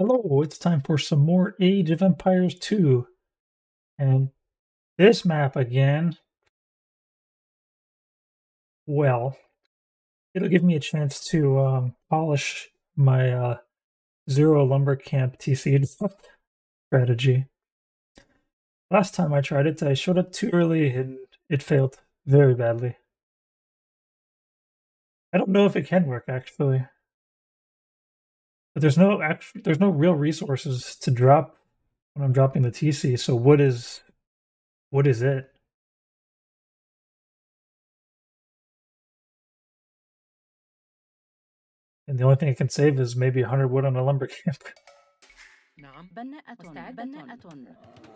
Hello, it's time for some more Age of Empires 2. And this map again, well, it'll give me a chance to polish my Zero Lumber Camp TC strategy. Last time I tried it, I showed up too early and it failed very badly. I don't know if it can work actually. But there's no real resources to drop when I'm dropping the TC, so what is it? And the only thing I can save is maybe 100 wood on a lumber camp.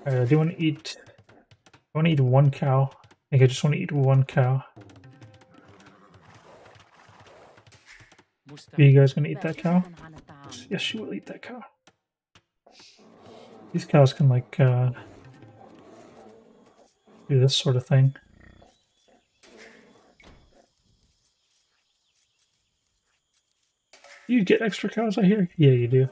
Alright, I do want to eat. I want to eat one cow. I think I just want to eat one cow. Are you guys gonna eat that cow? Yes, you will eat that cow. These cows can like do this sort of thing. You get extra cows, I hear? Yeah, you do.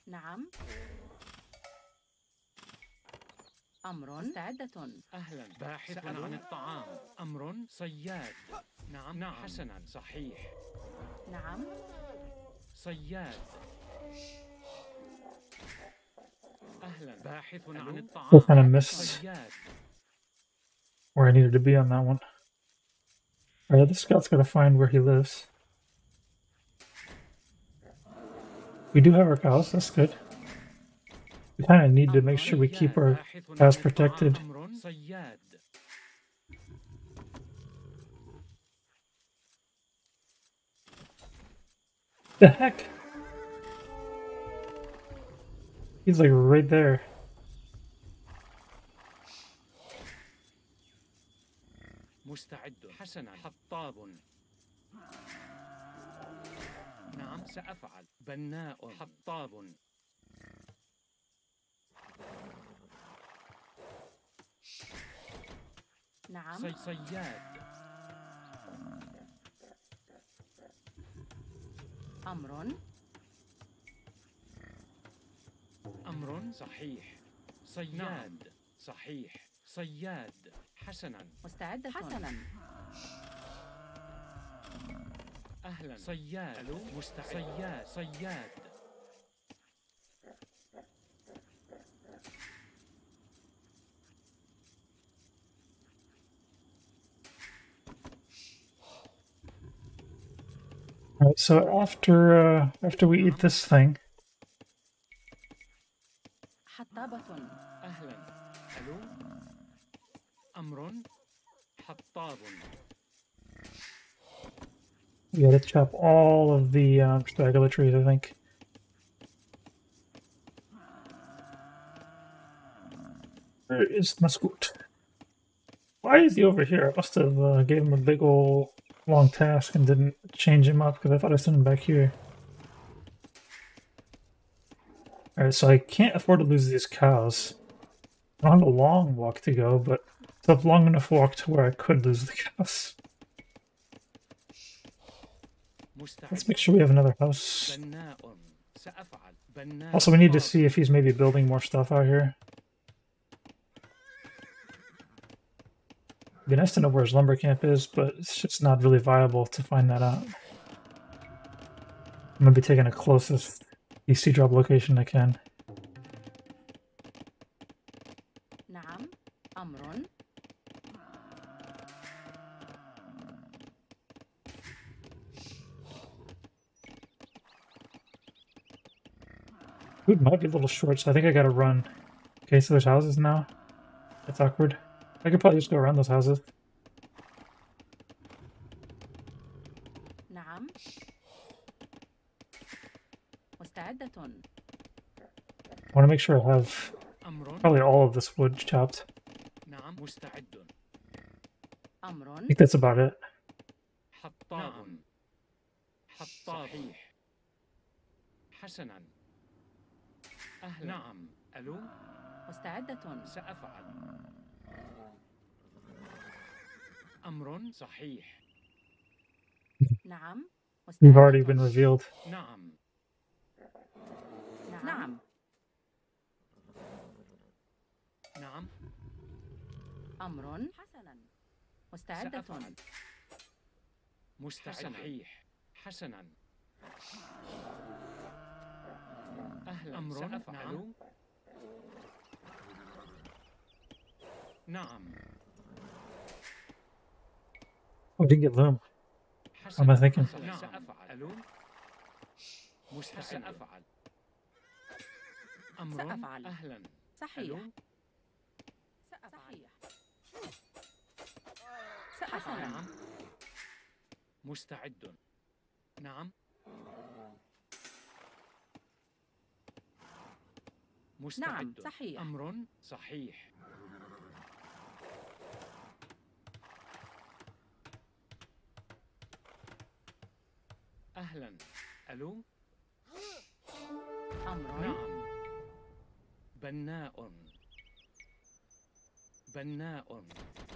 نعم. أمر مستعدة. أهلا باحث عن الطعام. أمر صياد. نعم حسنا صحيح. نعم. صياد. أهلا باحث عن الطعام. Still kind of missed where I needed to be on that one. Alright, the scout's gotta find where he lives. We do have our cows, that's good. We kind of need to make sure we keep our cows protected. The heck? He's like right there. مستعد حسنا حطاب. نعم سأفعل. بناء حطاب. نعم. صياد. أمر. أمر صحيح. صياد. صحيح. صياد. حسنا. مستعدة. حسنا. أهلا. صياد. مستعد. صياد. Alright, so after we eat this thing. حطابة. أهلا. ألو. أمر حطاب. We gotta chop all of the straggler trees, I think. Where is Mascoot? Why is he over here? I must have gave him a big old long task and didn't change him up because I thought I sent him back here. Alright, so I can't afford to lose these cows. I don't have a long walk to go, but it's a long enough walk to where I could lose the cows. Let's make sure we have another house. Also, we need to see if he's maybe building more stuff out here. It'd be nice to know where his lumber camp is, but it's just not really viable to find that out. I'm gonna be taking the closest DC drop location I can. نعم. أمر. Food might be a little short, so I think I gotta run. Okay, so there's houses now. That's awkward. I could probably just go around those houses. نعم. مستعدة. I want to make sure I have probably all of this wood chopped. نعم مستعد. I think that's about it. حطاب. حطاب. صحيح. حسنا. أهلا. نعم. ألو. مستعدة. سأفعل. أمر صحيح. نعم. You've already مستعدة. been revealed. نعم. نعم. نعم. أمر حسنا. مستعدة. سأفعل. مستعد. صحيح. حسنا. أهلا. أمر. سأفعل. نعم. Oh, didn't get loom. What am I thinking? نعم. سأفعل. سأفعل. أمر. سأفعل. أهلا. صحيح. صحيح. سأفعل. نعم. مستعد. نعم. مستعد. نعم. صحيح. أمر صحيح. أهلا. ألو. أمر. نعم. بناء. بناء.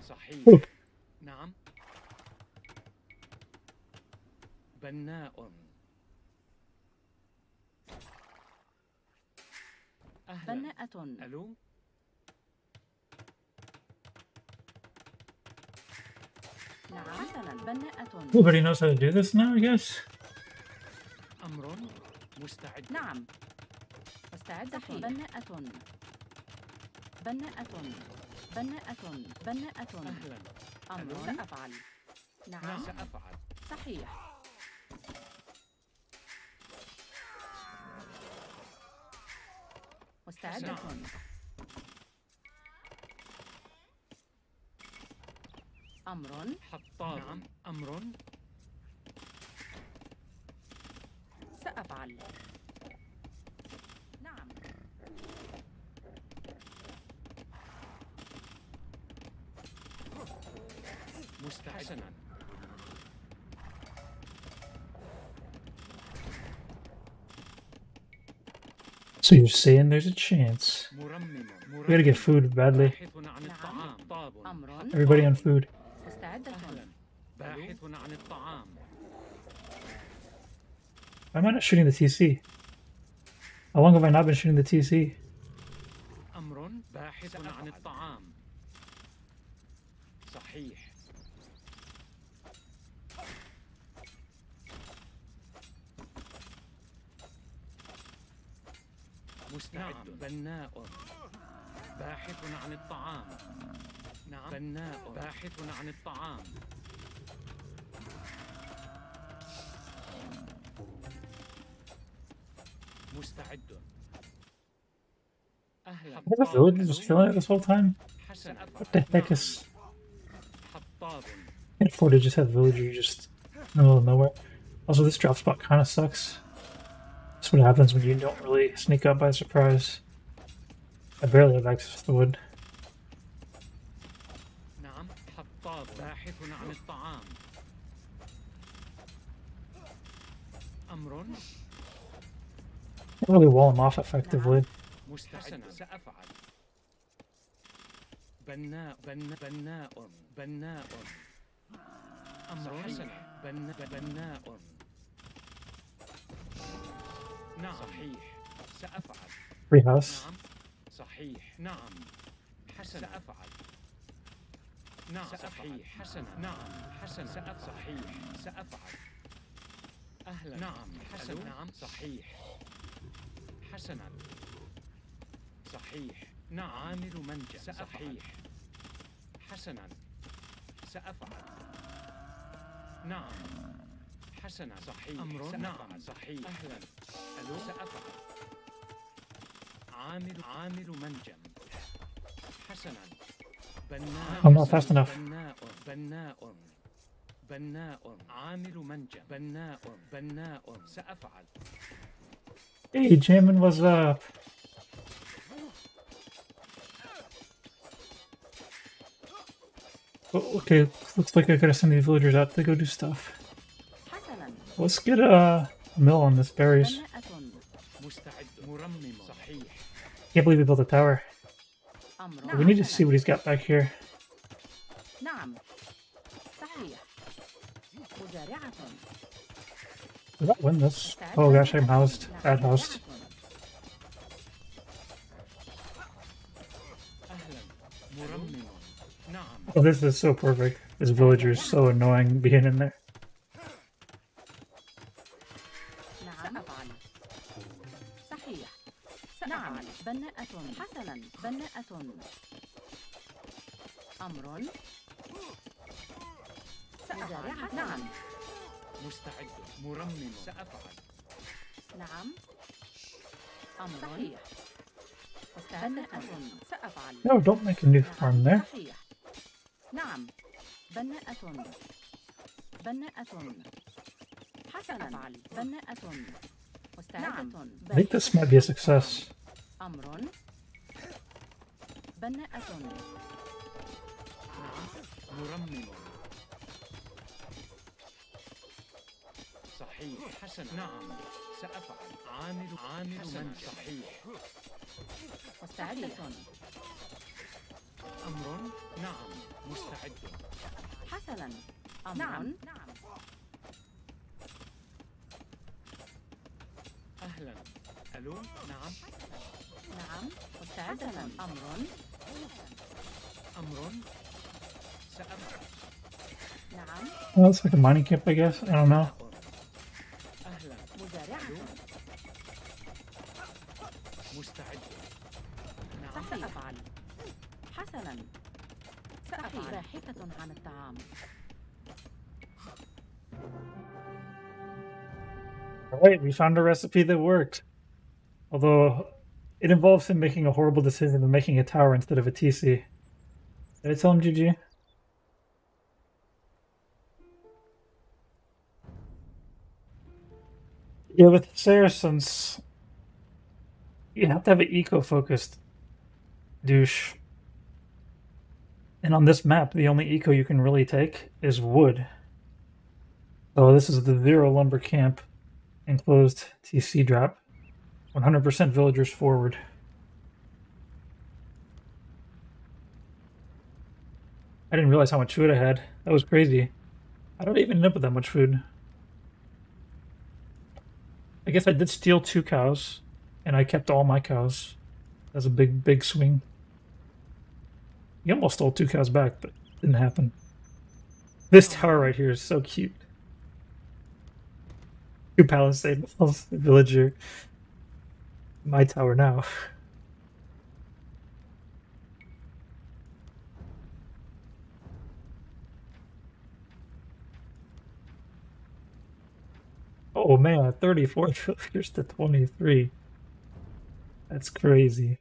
صحيح. Oop. نعم. بناء. أهلا. بناءة. ألو. نعم. حسنا. بناءة. Everybody knows how to do this now, I guess. أمر. مستعد. نعم. مستعدة. بناءة. بناءة. بناءة. بناءة. أهلا. أمر. ألو. سأفعل. نعم. سأفعل. صحيح. مستعدة. نعم. أمر. حطاب. نعم. أمر. سأفعل. نعم. مستحسنا. So you're saying there's a chance. We gotta get food badly. أمر. Everybody on food. مستعدة. باحث عن الطعام. Why am I not shooting the TC? How long have I not been shooting the TC? أمر. باحث عن الطعام. صحيح. مستعد. نعم. بناء. باحث عن الطعام. نعم. بناء. باحث عن الطعام. مستعد. أهلا. Is that village just chilling this whole time? What the heck is... حطاب. Can't afford to just have villager just in the middle of nowhere. Also, this drop spot kind of sucks. That's what happens when you don't really sneak up by surprise. I barely have access to the wood. نعم. حطاب. باحث عن الطعام. أمر. Can't really wall him off effectively. مستحسنا. سأفعل. بناء. بناء. بناء. أمر. حسنا. بناء. نعم. صحيح. سأفعل. Free house. نعم. صحيح. نعم. حسنا. سأفعل. نعم. صحيح. حسنا. نعم. حسنا. صحيح. سأفعل. أهلا. نعم. حسنا. نعم. صحيح. حسنا. صحيح. نعم. عامل منجم. صحيح. حسنا. سأفعل. نعم. حسنا. صحيح. أمر. نعم. صحيح. أهلا. ألو. سأفعل. عامل منجم. حسنا. بناء. I'm not fast enough. بناء. عامل منجم. بناء. سأفعل. Hey, Jamin, what's up? Oh, okay, looks like I gotta send these villagers out to go do stuff. حسنا. Let's get a mill on this berries. بناءة مستعد مرمم صحيح. Can't believe we built a tower. أمر We need to see what he's got back here. نعم صحيح مزارعة Did I win this? Oh gosh, I'm housed. Bad housed. أهلا مرمم. نعم. Oh, this is so perfect. This villager is so annoying being in there. نعم سأفعل صحيح نعم بناءة حسنا بناءة أمر سأفعل نعم مستعد مرمم. سأفعل. نعم أمر صحيح بناءة سأفعل No, don't make a new farm there. صحيح نعم بناءة بناءة حسنا أفعل بناءة مستعدة I think this might be a success. أمر بناءة نعم مرمم. صحيح. حسنا. نعم سأفعل. عامل من صحيح. مستعدة أمر. نعم مستعد. حسنا أمر نعم أهلا. ألو. نعم. نعم مستعدة أمر أمر. سأفعل. نعم Well, it's like a mining camp, I guess. I don't know. أهلا. مزارعة مستعد. نعم. سأفعل حسنا سأفعل باحثة عن الطعام Alright, we found a recipe that worked. Although, it involves him making a horrible decision of making a tower instead of a TC. Did I tell him GG? Yeah, with Saracens, you have to have an eco-focused douche. And on this map, the only eco you can really take is wood. So this is the 0 lumber camp enclosed TC drop. 100% villagers forward. I didn't realize how much food I had. That was crazy. I don't even end up with that much food. I guess I did steal 2 cows, and I kept all my cows. That's a big swing. You almost stole 2 cows back, but it didn't happen. This tower right here is so cute. 2 palisade walls, villager. My tower now. Oh man, 34 villagers to 23. That's crazy.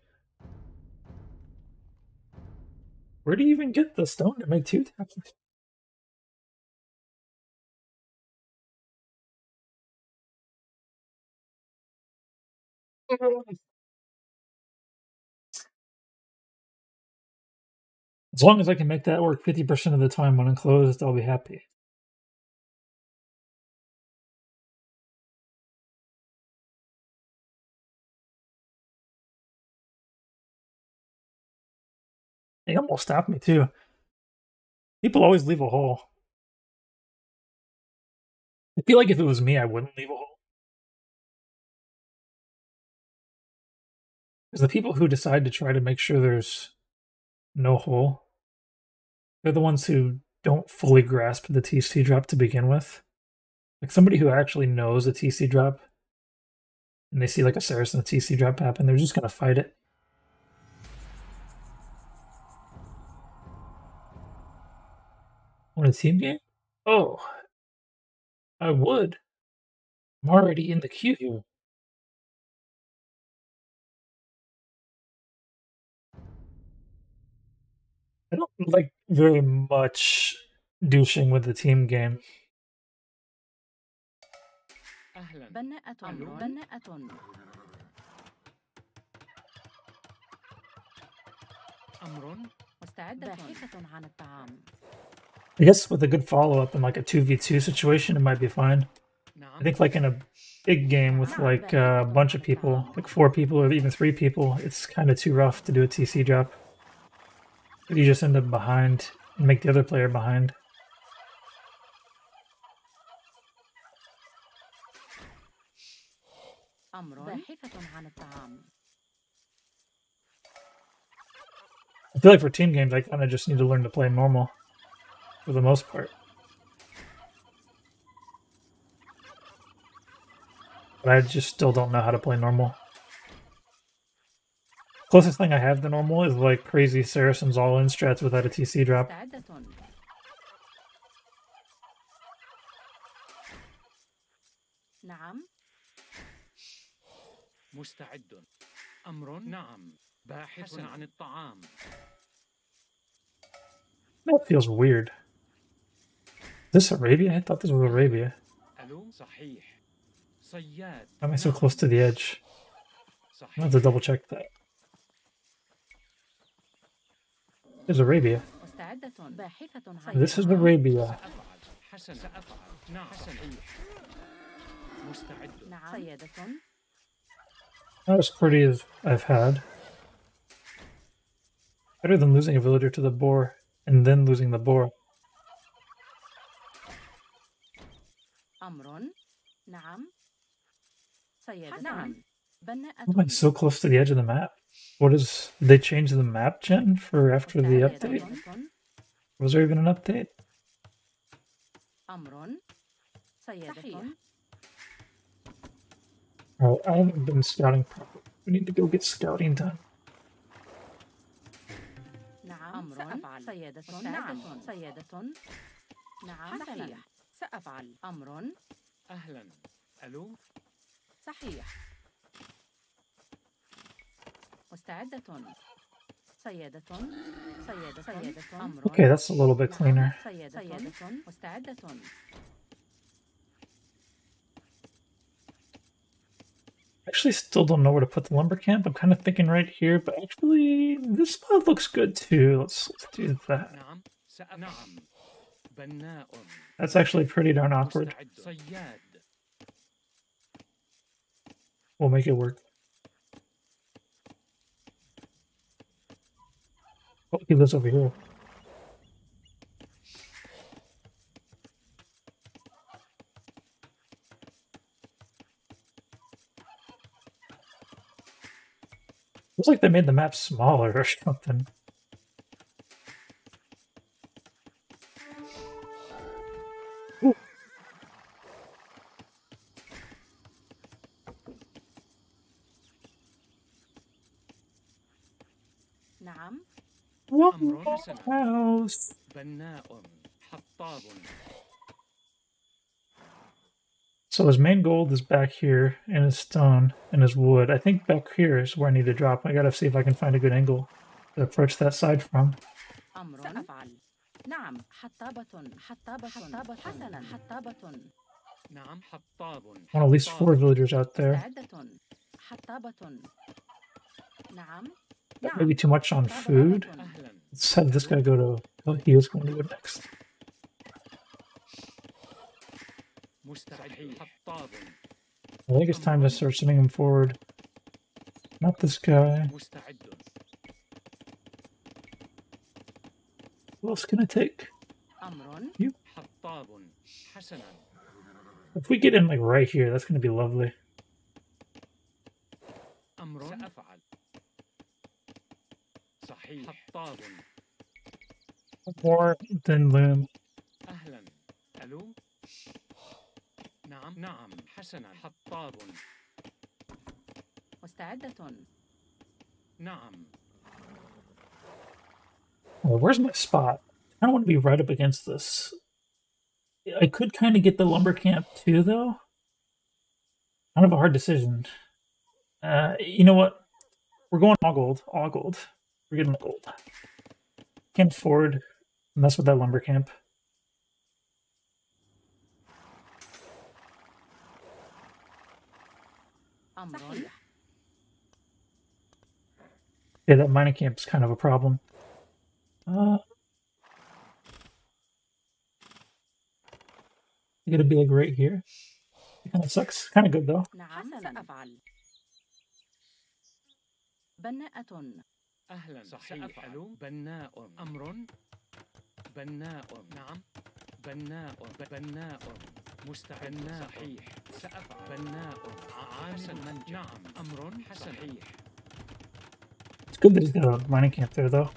Where do you even get the stone to make 2 towers? As long as I can make that work 50% of the time when enclosed, I'll be happy. They almost stopped me too. People always leave a hole. I feel like if it was me, I wouldn't leave a hole. Because the people who decide to try to make sure there's no hole, they're the ones who don't fully grasp the TC drop to begin with. Like somebody who actually knows a TC drop, and they see like a Saracen TC drop happen, they're just gonna fight it. Want a team game? Oh, I would. I'm already in the queue. I don't like very much douching with the team game. أهلا. بناءة بناءة أمر. مستعدة باحثة عن الطعام I guess with a good follow-up in like a 2v2 situation, it might be fine. نعم I think like in a big game with like a bunch of people, like 4 people or even 3 people, it's kind of too rough to do a TC drop. You just end up behind and make the other player behind. أمر باحثة عن الطعام. I feel like for team games, I kind of just need to learn to play normal for the most part. But I just still don't know how to play normal. Closest thing I have to normal is like crazy Saracens all-in strats without a TC drop. مستعدة. نعم. مستعد. أمر نعم. باحث عن الطعام. That feels weird. Is this Arabia? I thought this was Arabia. ألو صحيح. صياد. Why am I so close to the edge? I have to double check that. There's Arabia. مستعدة. باحثة عن This is Arabia. حسن سأفعل. نعم صحيح. مستعد. نعم. سيادة. Not as pretty as I've had. Better than losing a villager to the boar and then losing the boar. أمر. نعم. سيادة. نعم. Why am I so close to the edge of the map? What is... Did they change the map gen for after the update? Was there even an update? أمر. سيادة. Oh, I haven't been scouting properly. We need to go get scouting done. نعم. سأفعل. سيادة. نعم. سيادة. نعم. صحيح. سأفعل. أمر. أهلا. ألو. صحيح. مستعدة. سيادة. سيادة. أمر. Okay, that's a little bit cleaner. سيادة. مستعدة. I actually still don't know where to put the lumber camp. I'm kind of thinking right here, but actually this spot looks good too. Let's do that. نعم. نعم. بناء. That's actually pretty darn awkward. صياد. We'll make it work. Oh, he lives over here. Looks like they made the map smaller or something. Ooh. نعم. أمر حسن. House. بناء. حطاب. So his main gold is back here, and his stone, and his wood. I think back here is where I need to drop. I gotta see if I can find a good angle to approach that side from. أمر. سأفعل. نعم. حطابة. حسنا. حطابة. نعم. حطاب. I want at least 4 villagers out there. مستعدة. حطابة. نعم. That may be too much on food. أهلا. Let's have this guy go to... Oh, he is going to go next. مستعد. حطاب. I think it's time to start sending him forward. Not this guy. مستعد. Who else can I take? أمر. You. حطاب. حسنا. If we get in like right here, that's going to be lovely. أمر. سأفعل. صحيح. حطاب. More than loom. أهلا. ألو. نعم. نعم. حسنا. حطاب. مستعدة. نعم. Oh, where's my spot? I don't want to be right up against this. I could kind of get the lumber camp too, though. Kind of a hard decision. You know what? We're going all gold. All gold. We're getting gold. Can't afford mess with that lumber camp. أمر. Yeah, that mining camp's kind of a problem. It's gonna be like right here. Kind of sucks. Kind of good though. نعم سأفعل. بناءة. أهلا صحيح. ألو بناء. أمر بناء. نعم بناء. بناء مستعد. بناء صحيح. سأفعل. بناء عامل منجم. نعم أمر صحيح. It's good that he's got a mining camp there though.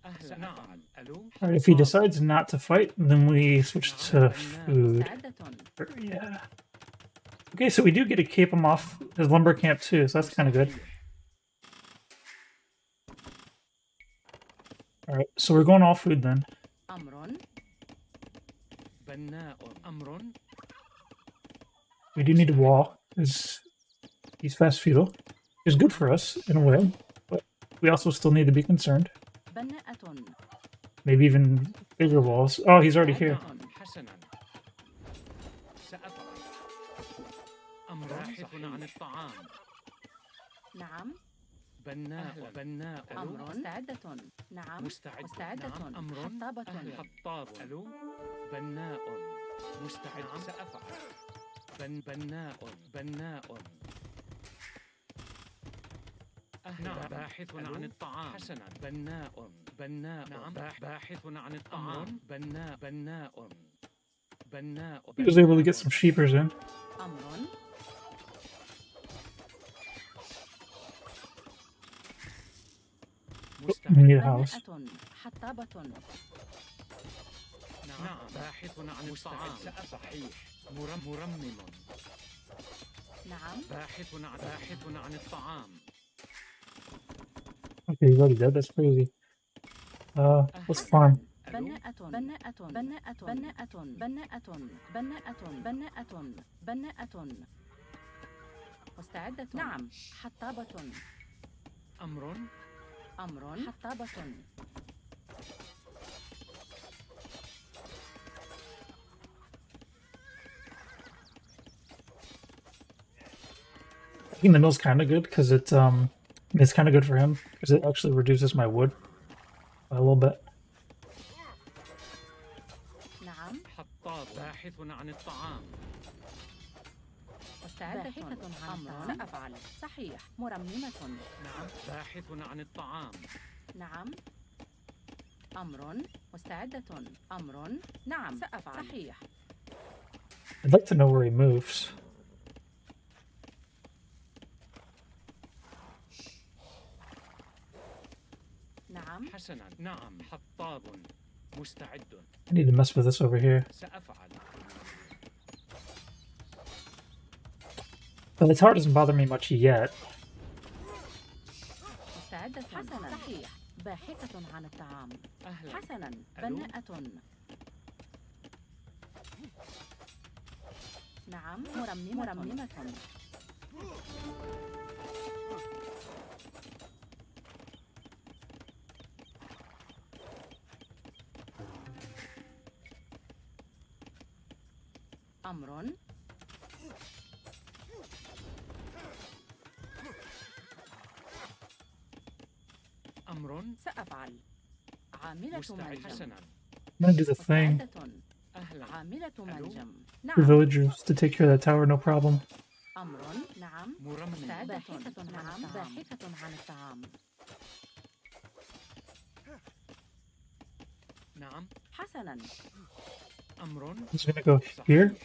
أهلا نعم. ألو Alright, if he decides not to fight, then we switch to food. مستعدة. Yeah. Okay, so we do get to keep him off his lumber camp too, so that's kind of good. Alright, so we're going all food then. أمر. بناء. أمر. We do need a wall, because he's fast feudal. Which is good for us, in a way, but we also still need to be concerned. بناءة. Maybe even bigger walls. Oh, he's already here. نعم حسنا. سأفعل. أمر باحث عن الطعام. نعم. بناء. بناء. أمر. مستعدة. نعم. مستعد. مستعدة. نعم أمر. حطابة. حطاب. ألو بناء. مستعد. نعم. سأفعل. بناء. بناء. نعم باحث عن الطعام. حسنا. بناء. بناء. نعم باحث عن الطعام. بناء. بناء. بناء. He was able to get some sheepers in. أمر. We need a house. بناءة. حطابة. نعم باحث عن الطعام. صحيح. مرمم. نعم. باحث عن الطعام. Okay, he's already dead. That's crazy. Let's farm. بناءة. بناءة. بناءة. بناءة. بناءة. بناءة. بناءة. بناءة. مستعدة. نعم. حطابة. أمر. أمر. حطابة. I think the mill's kind of good because it's kind of good for him because it actually reduces my wood by a little bit. نعم. حطاب. باحث عن الطعام. مستعدة. أمر. سأفعل. صحيح. مرممة. نعم باحث عن الطعام. نعم. أمر. مستعدة. أمر. نعم سأفعل. صحيح. I'd like to know where he moves. نعم. حسنا. نعم حطاب. مستعد. I need to mess with this over here. سأفعل. But the tower doesn't bother me much yet. مستعدة. حسنا. صحيح. باحثة عن الطعام. أهلا. حسنا. ألو؟ بناءة. نعم. مرممة. أمر. أمر. سأفعل. عاملة مستعد. منجم. حسنا. I'm gonna do the thing. مستعدة. أهلا. عاملة منجم. The نعم. villagers to take care of that tower, no problem. أمر. نعم. مرمم. مستعدة. نعم. باحثة عن الطعام. نعم. حسنا. أمر. He's gonna go here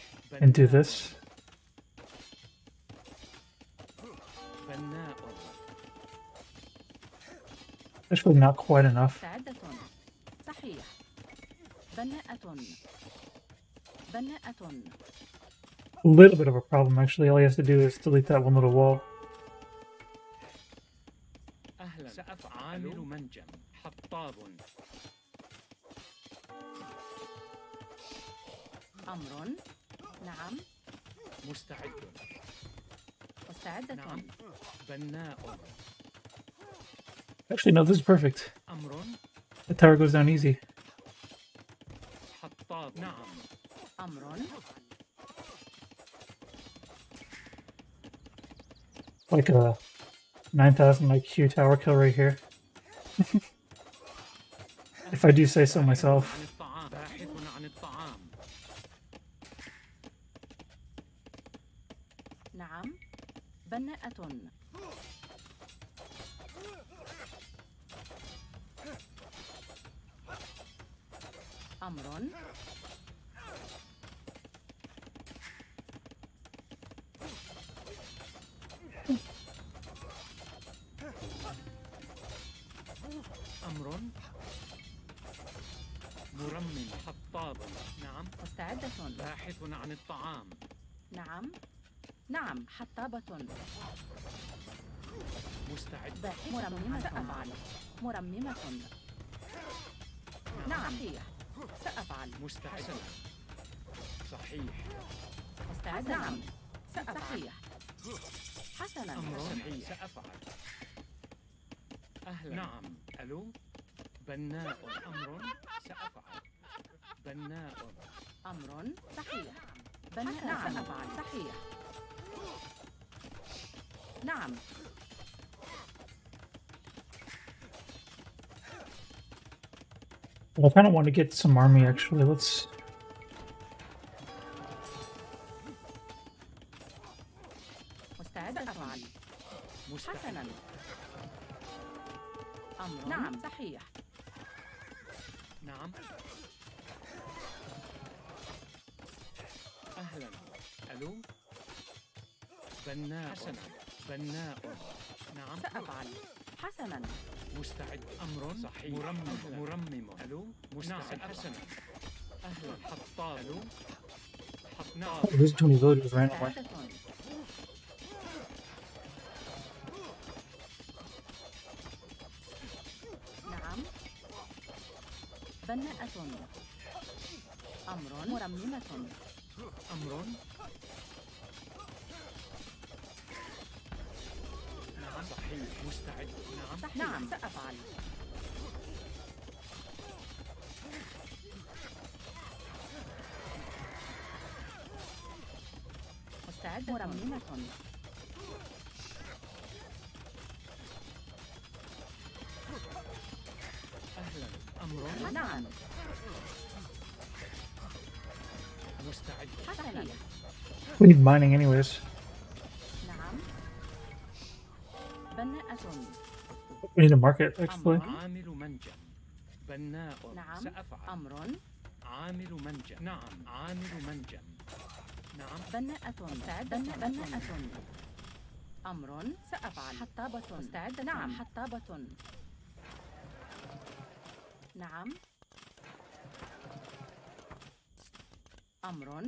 and do this. بناء. Actually, not quite enough. مستعدة. صحيح. بناءة. بناءة. A little bit of a problem, actually. All he has to do is delete that one little wall. أهلا. سأفعل. عامل منجم. حطاب. أمر. نعم. مستعد. مستعدة. نعم. بناء. Actually, no, this is perfect. أمر. The tower goes down easy. حطاب. نعم. أمر. Like a 9,000 IQ tower kill right here. If I do say so myself. عن الطعام. باحث عن الطعام. أمر أمر مرمم حطاب. نعم. مستعدة. باحث عن الطعام. نعم. نعم. حطابة. مستعد. مرممة. سأفعل. مرممة. نعم. صحيح. سأفعل. مستعد. صحيح. مستعد. نعم. سأفعل. صحيح. حسنا. أمر صحيح. سأفعل. أهلا. نعم. ألو. بناء. أمر سأفعل. بناء. أمر صحيح. بناء. نعم. سأفعل. صحيح. نعم. Well, I kind of want to get some army actually. Let's. مستعد. أفعل. حسنا. أمر. نعم. صحيح. نعم. أهلا. ألو. بناء. حسنا. بناء. نعم. سأفعل. حسنا. مستعد. أمر صحيح. مرمم. ألو. مستعد. حسنا. أهلا. حطاب. ألو. نعم. Who's doing villagers randomly? نعم. بناءة. أمر مرممة. أمر. نعم. صحيح. مستعد. نعم. صحيح. نعم. سأفعل. مستعد. مرممة. أهلا. أمر. نعم. مستعد. حسنا. We need mining anyways. نعم. بناءة. We need a market actually. عامل منجم. بناء. نعم. سأفعل. أمر. عامل منجم. نعم. عامل منجم. نعم. بناءة. مستعد. بناءة. أمر. سأفعل. حطابة. مستعد. نعم. حطابة. نعم. أمر.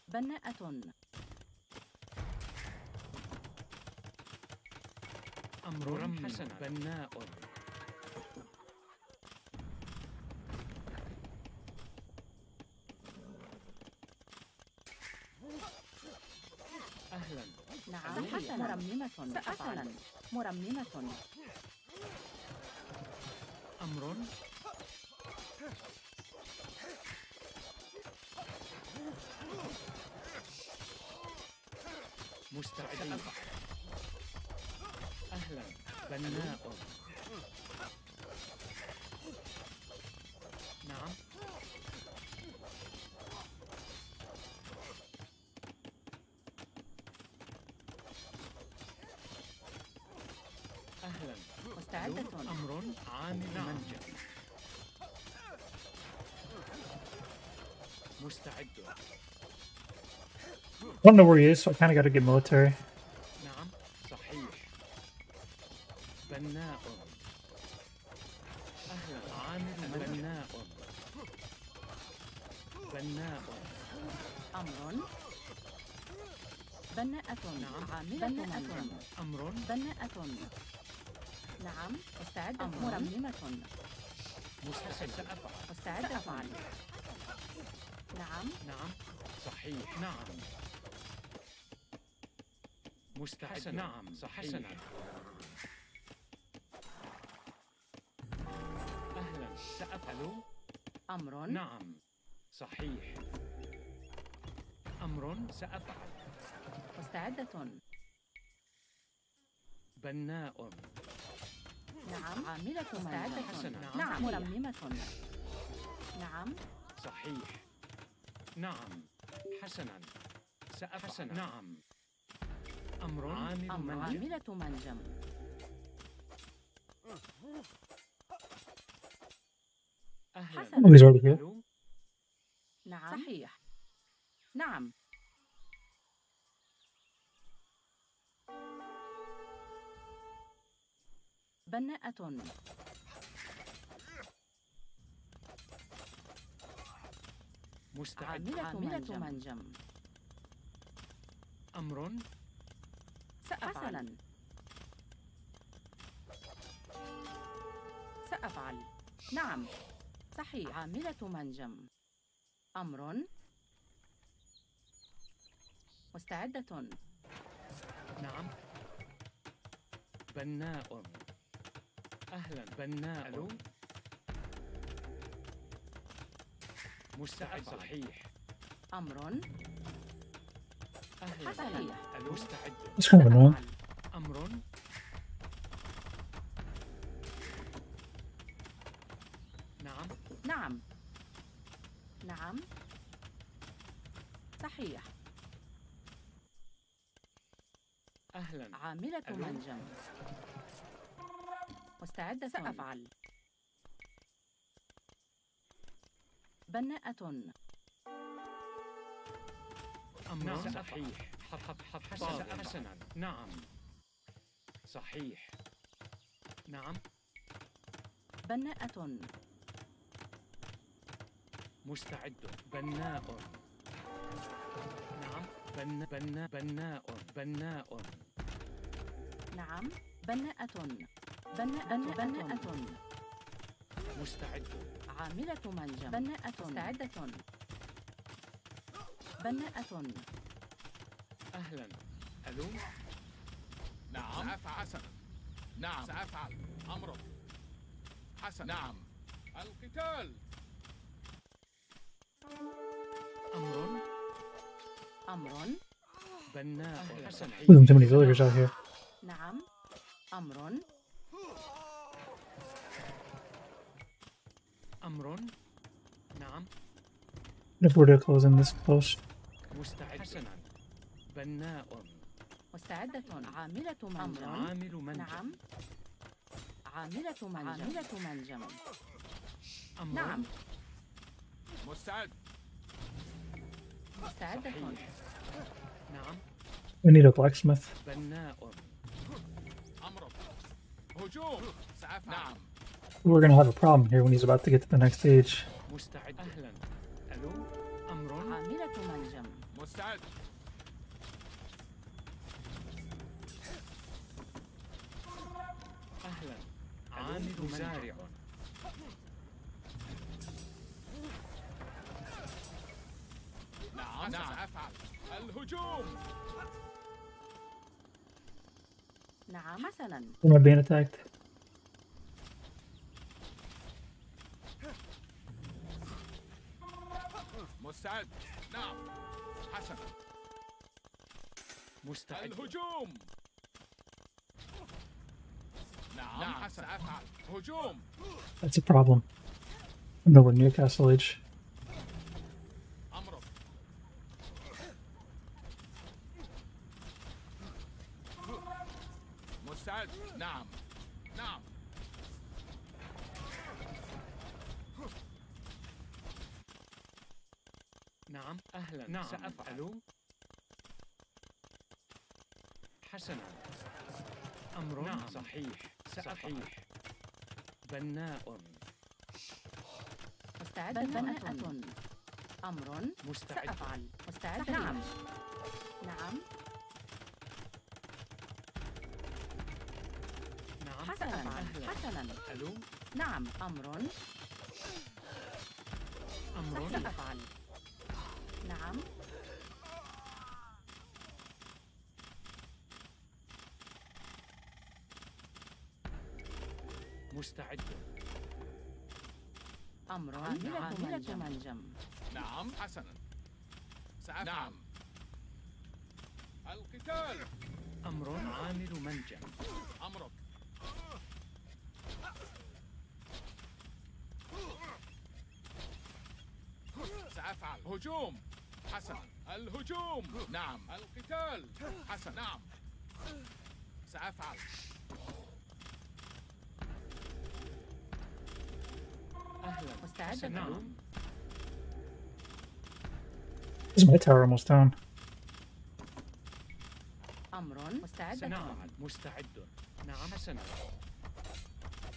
بناءة. أمر حسنا. بناء. أهلا. نعم. حسنا. مرممة. سأفعل. مرممة. أمر. مستعدين. أهلا. بناء. نعم. أهلا. مستعدة. أمر. عامل منجم. مستعد. I don't know where he is, so I kind of got to get military. نعم. صحيح. بناء. أهلا. عامل بناء. بناء. أمر. بناءة. نعم. عاملة. بناءة. أمر. بناءة. نعم. مستعدة. مرممة. مستعد. سأفعل. مستعد. أفعل. نعم. نعم. صحيح. نعم. مستعد. نعم. صحيح. أهلا. سأفعل. أمر. نعم. صحيح. أمر. سأفعل. مستعدة. بناء. نعم. عاملة. مستعدة. حسنا. نعم. مرممة. نعم. صحيح. نعم. حسنا. سأفعل. نعم. أمر. عامل منجم. عاملة منجم. حسنا. Oh, he's already here. ألو؟ نعم. صحيح. نعم. بناءة. مستعد. عاملة منجم. أمر. سأفعل. سأفعل. نعم. صحيح. عاملة منجم. أمر. مستعدة. نعم. بناء. أهلا. بناء. ألو؟ مستعد. صحيح. أمر. أهلا. صحيح. ألو؟ مستعد. It's kind of annoying. أمر. نعم. نعم. نعم. صحيح. أهلا. عاملة ألو؟ منجم. مستعدة. سأفعل. بناءة. أمر. نعم. صحيح. حسنا. نعم. صحيح. نعم. بناءة. مستعد. بناء. نعم. بناء. نعم. بناءة. بناءة. مستعد. عاملة منجم. بناءة. مستعدة. بناءة. أهلا. ألو؟ نعم. سأفعل. حسنا. نعم. سأفعل. أمرك. حسنا. نعم. القتال. أمر. أمر. بناء. حسنا. There's too many villagers out here. نعم. أمر. أمر. نعم. If we're to close in this post. مستعد. حسنا. بناء. مستعدة. عاملة منجم. عامل منجم. نعم. عاملة منجم. عاملة منجم. أمر. نعم. مستعد. مستعدة. صحيح. نعم. We need a blacksmith. بناء. أمرك. هجوم. سأفعل. نعم. We're gonna have a problem here when he's about to get to the next stage. مستعد. أهلا. ألو؟ أمر. عاملة منجم. مستعد. أهلا. عامل مزارع. نعم. سأفعل. الهجوم. نعم. حسنا. Am I being attacked? مستعد. نعم. حسنا. مستعد. الهجوم. نعم. نعم. سأفعل. هجوم. That's a problem. I'm nowhere near Castle Age. أمرك. مستعد. نعم. نعم. نعم. أهلا. نعم. سأفعل. حسنا. أمر. نعم. صحيح. صحيح. بناء. مستعدة. بناءة. أمر. مستعد. سأفعل. مستعدة. نعم. نعم. نعم. حسنا. أهلا. حسنا. ألو؟ نعم. أمر. أمر. سأفعل. نعم. مستعد. أمر. عاملة منجم. نعم. حسنا. سأفعل. نعم. القتال. أمر. عامل منجم. أمرك. سأفعل. هجوم. حسنا. الهجوم. نعم. القتال. حسنا. نعم. سأفعل. أهلا. مستعدة. نعم. Is my tower almost down? أمر مستعدة. نعم مستعد. نعم حسنا.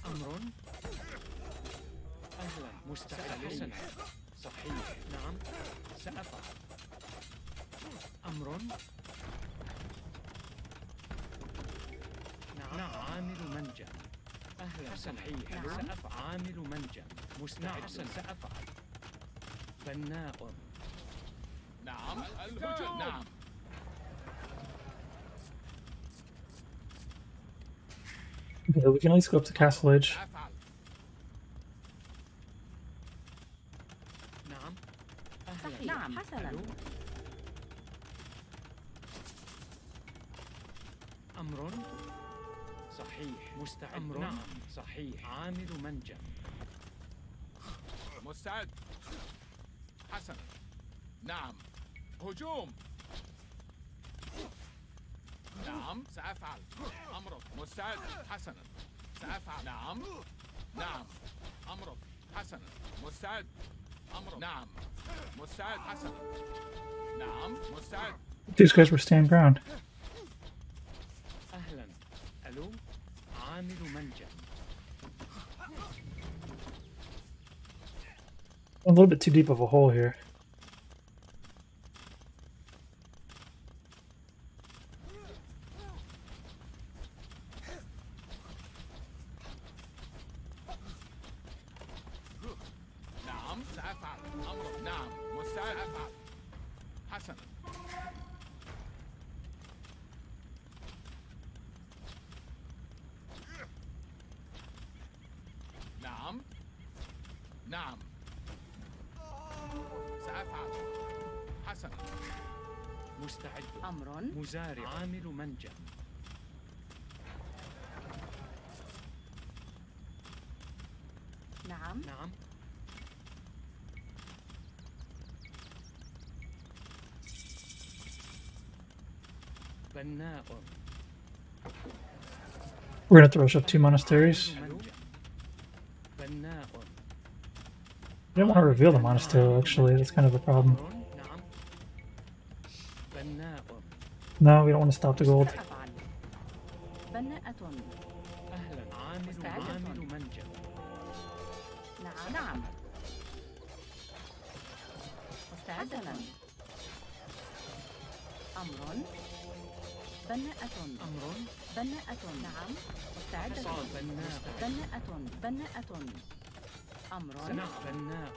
أمر. أهلا مستعد. حسنا. صحيح. نعم سأفعل. أمر. نعم عامل منجم. أهلا صحيح. نعم. سأفعل. عامل منجم. مستعد. سأفعل. بناء. نعم الهجوم نعم Yeah, we can at least go up to Castle Edge. سأفعل نعم. صحيح. نعم حسنا. ألو. أمر. صحيح مستعد. أمر. نعم صحيح. عامل منجم. مستعد حسنا نعم هجوم نعم سأفعل أمرك مستعد حسنا سأفعل نعم نعم أمرك حسنا مستعد أمرك نعم مستعد حسنا نعم مستعد These guys were staying ground. أهلا. ألو. عامل منجم. A little bit too deep of a hole here. نعم سأفعل أمرك نعم مستعد أفعل حسنا نعم نعم سأفعل حسنا مستعد. أمر مزارع. عامل منجم. نعم. نعم. بناء. We're gonna have to rush up 2 monasteries. عامل منجم. بناء. I don't want to reveal the monastery, actually. That's kind of a problem. أمر. نعم. بناء. No, we don't want to stop the gold. سأفعل. بناءة. أهلا. عامل مستعدة. عامل منجم. نعم. نعم. مستعدة. أمر. بناءة. أمر. بناءة. نعم. مستعدة. صار بناء. بناءة. بناءة. أمر. نعم بناء.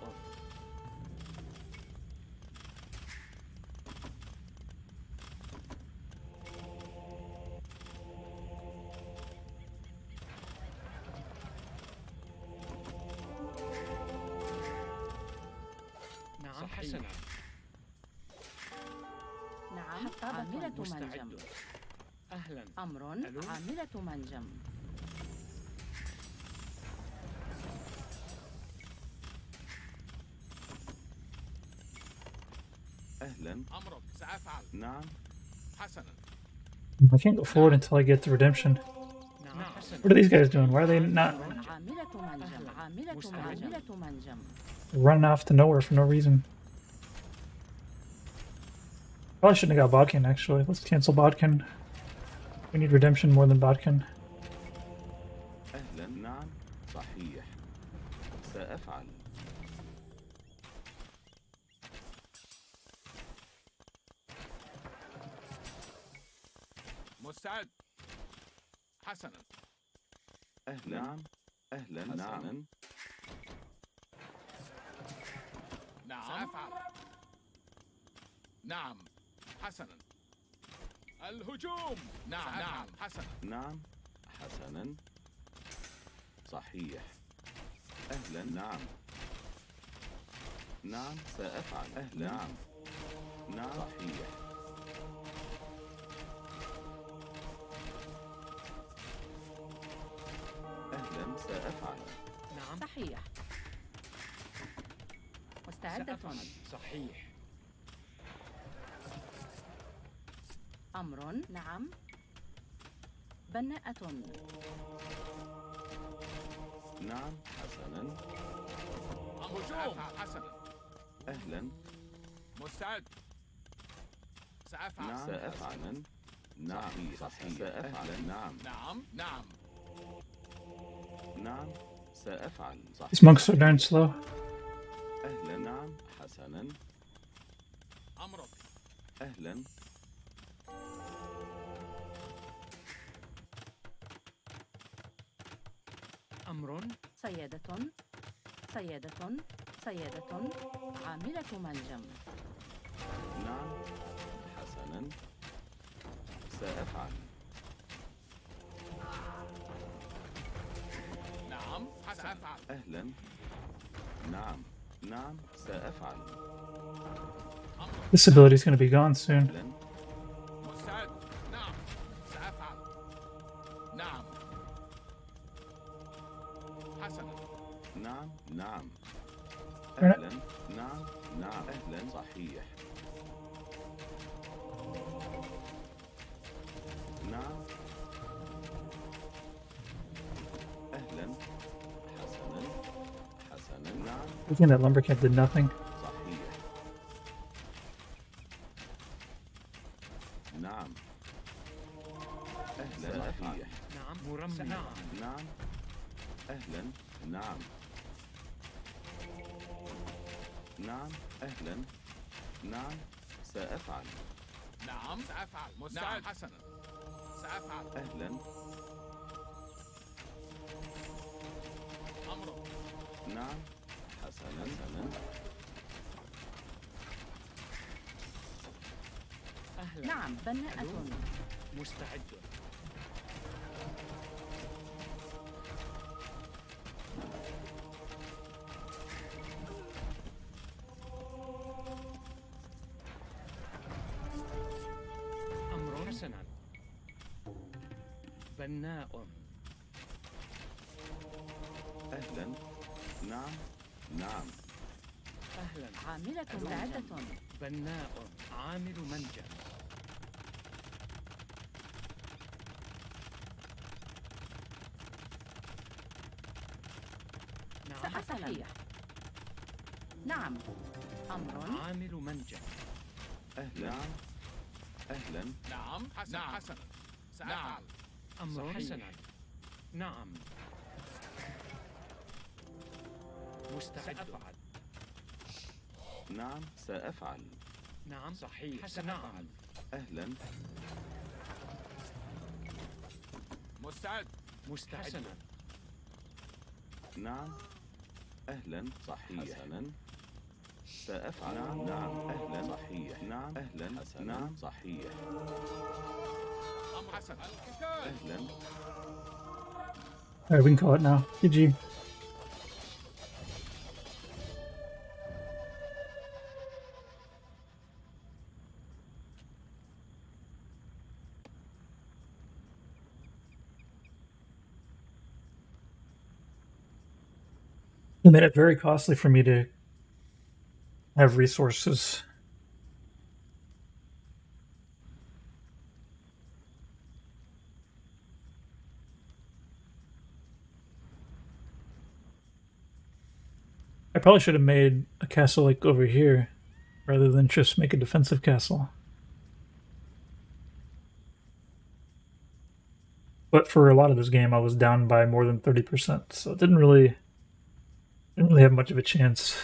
نعم حسنا. نعم. عاملة منجم. مستعد. أهلا. أمر. ألو. عاملة منجم. أهلا. أمرك سأفعل نعم. حسنا I can't go forward until I get the redemption. نعم حسنا. What are these guys doing? Why are they not عاملة منجم. عاملة منجم. running off to nowhere for no reason? Probably shouldn't have got Bodkin, actually. Let's cancel Bodkin. We need redemption more than Bodkin. أهلا. نعم. صحيح. سأفعل. مستعد حسنا أهلا. نعم. أهلا. نعم. نعم سأفعل نعم حسنا الهجوم نعم نعم حسنا نعم. حسنا. صحيح. أهلا. نعم. نعم. سأفعل. أهلا. نعم. نعم. صحيح. أهلا. سأفعل. نعم. صحيح. مستعدة. سأفعل. صحيح. أمر. نعم. بناءة. نعم. حسنا. هجوم. حسنا. أهلا. مستعد. سأفعل. نعم سأفعل. نعم صحيح سأفعل. نعم نعم. نعم سأفعل. صحيح. These monks are darn slow. أهلا. نعم حسنا. أمرك. أهلا. أمر سيادة عاملة منجم. نعم حسنا سأفعل. نعم سأفعل. أهلا. نعم نعم سأفعل. This ability is going to be gone soon. أهلا. مستعد. نعم سأفعل. نعم. حسنا. نعم نعم. أهلا. أهلا. نعم نعم. أهلا صحيح. نعم. أهلا. حسنا حسنا. نعم Looking at that lumber camp did nothing. صحيح. نعم. أهلا صحيح. نعم مرمم نعم نعم. أهلا. نعم. نعم. أهلا. نعم سأفعل. نعم سأفعل. مستعد. حسنا. سأفعل. أهلا. أمرك. نعم حسنا حسنا. أهلا نعم بناءة. مستعد أمر حسنا بناء أهلا. نعم نعم. أهلا عاملة مستعدة. بناء عامل منجم نعم صحيح. نعم أمر. عامل منجم أهلا. أهلا. نعم حسنا. سأفعل. أمر صحيح. حسنا نعم مستعد أفعل نعم سأفعل. نعم صحيح سأفعل أهلا. مستعد. مستعد نعم. أهلا صحيح. حسنا سأفعل. نعم نعم. أهلا صحيح. نعم أهلا حسنا. نعم صحيح. أمر حسن. القتال. أهلا. Alright, we can call it now. GG. It made it very costly for me to have resources. I probably should have made a castle like over here, rather than just make a defensive castle. But for a lot of this game, I was down by more than 30%, so it didn't really have much of a chance.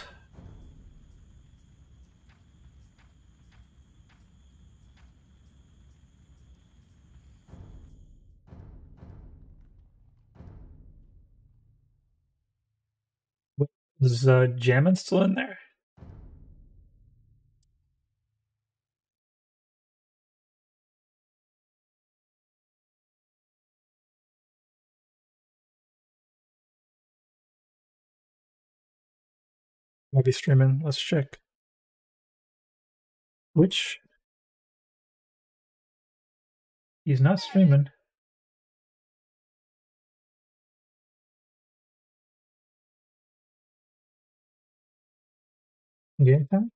Is Jammin still in there? Might be streaming. Let's check. Which? He's not streaming. Game time?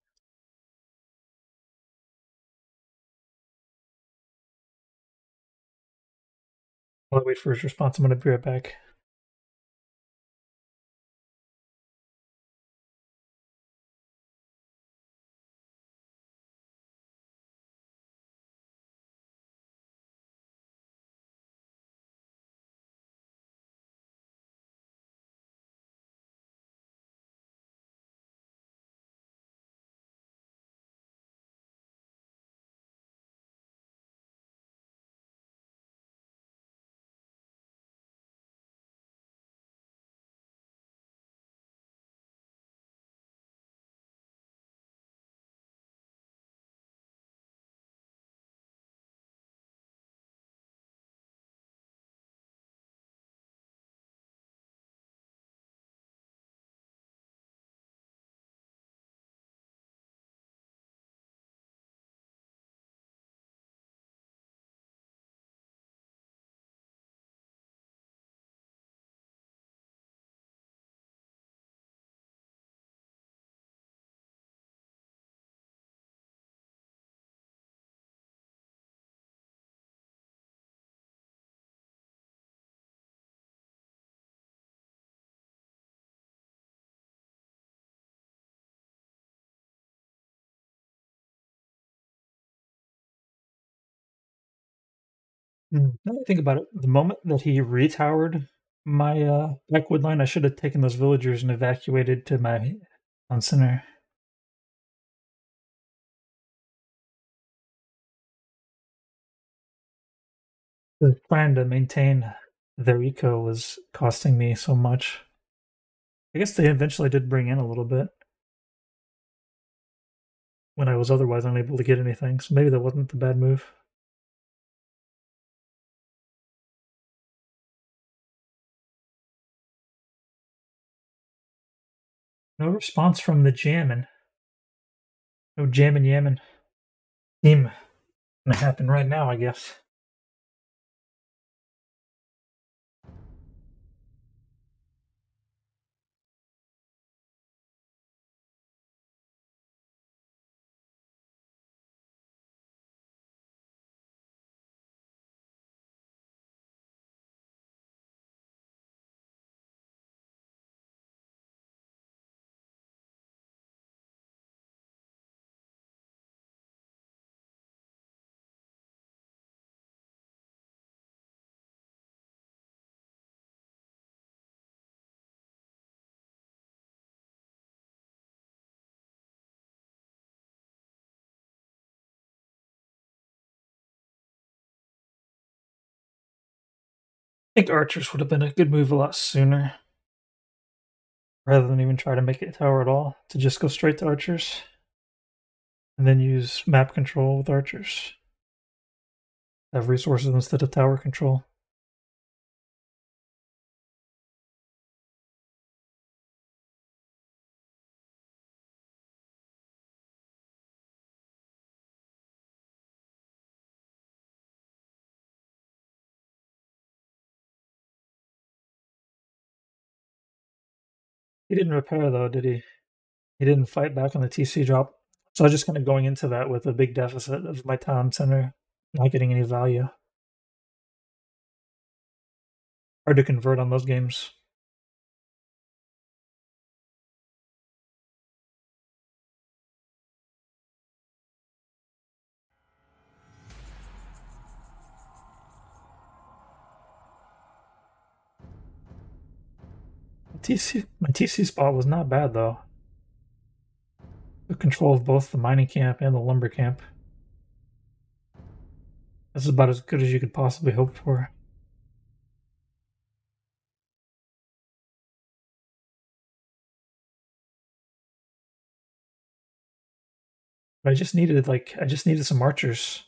While I wait for his response, I'm gonna be right back. Now that I think about it, the moment that he retowered my backwood line, I should have taken those villagers and evacuated to my town center. The plan to maintain their eco was costing me so much. I guess they eventually did bring in a little bit when I was otherwise unable to get anything, so maybe that wasn't the bad move. No response from the jammin'. No jammin' yammin'. Team gonna happen right now, I guess. I think archers would have been a good move a lot sooner, rather than even try to make it tower at all, to just go straight to archers, and then use map control with archers. Have resources instead of tower control. He didn't repair though, did he? He didn't fight back on the TC drop. So I was just kind of going into that with a big deficit of my town center, not getting any value. Hard to convert on those games. My TC spot was not bad though. Took control of both the mining camp and the lumber camp. This is about as good as you could possibly hope for. But I just needed some archers.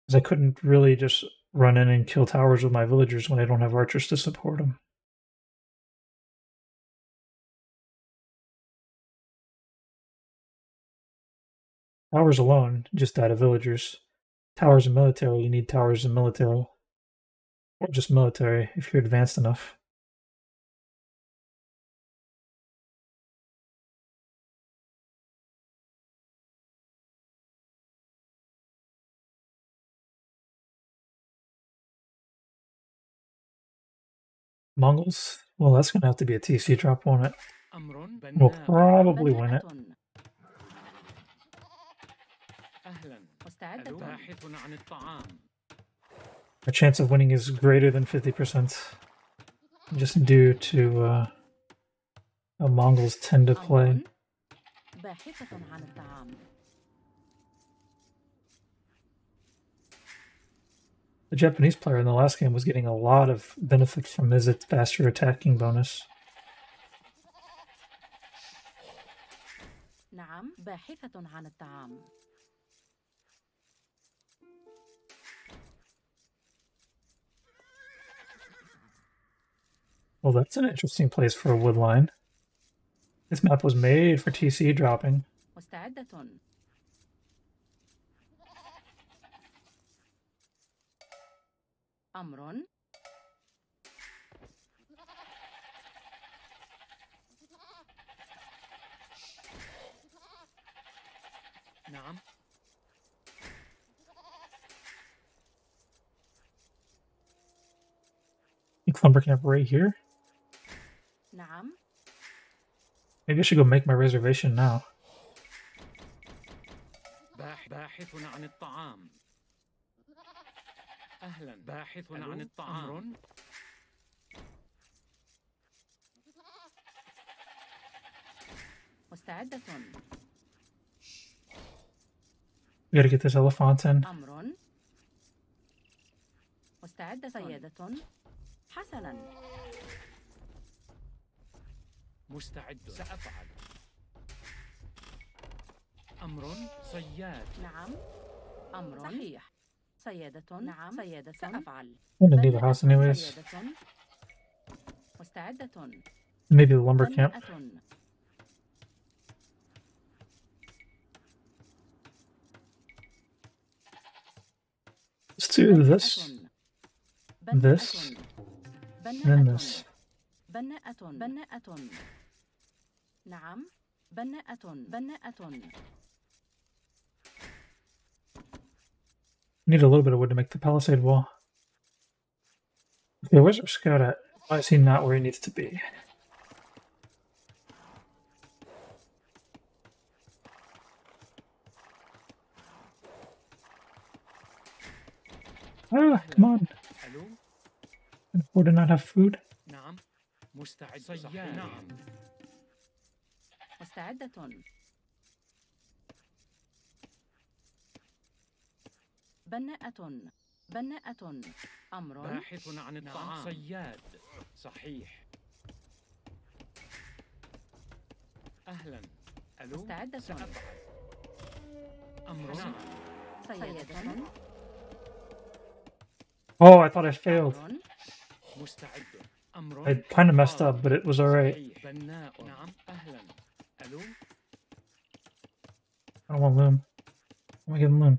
Because I couldn't really just run in and kill towers with my villagers when I don't have archers to support them. Towers alone just died of villagers. Towers and military, you need towers and military. Or just military if you're advanced enough. Mongols? Well, that's going to have to be a TC drop, won't it? أمر We'll بناء. probably win it. أهلا. مستعدة. باحث عن الطعام. Our chance of winning is greater than 50%. Just due to how Mongols tend to play. باحثة عن الطعام. The Japanese player in the last game was getting a lot of benefit from his faster attacking bonus. نعم باحثة عن الطعام. Well, that's an interesting place for a wood line. This map was made for TC dropping. مستعدة. أمر. نعم. think lumber camp right here. نعم. Maybe I should go make my reservation now. باحث عن الطعام. أهلا باحث عن الطعام. أمر مستعدة. We gotta get this elephant in. أمر مستعدة. سيادة. حسنا. مستعد. سأفعل. أمر صياد. نعم. أمر صحيح. سيادة. نعم. سيادة. سأفعل. I'm gonna leave the house anyways. سيادة. مستعدة. Maybe the lumber camp. بناءة. Let's do this, this, and then this. بناءة. نعم. بناءة. Need a little bit of wood to make the palisade wall. Okay, where's our scout at? Why is he not where he needs to be? Ah, come on. ألو. Can afford to not have food. نعم. مستعد. صياد. نعم. مستعدة. بناءة. أمر باحث عن الطعام. صياد. صحيح. أهلا. ألو. مستعدة. سأفعل. أمر. سيادة. Oh, I thought I failed. أمر مستعد. أمر. I kind of messed up, but it was alright. صحيح. بناء. نعم. أهلا. ألو. I don't want loom. I'm gonna give him loom.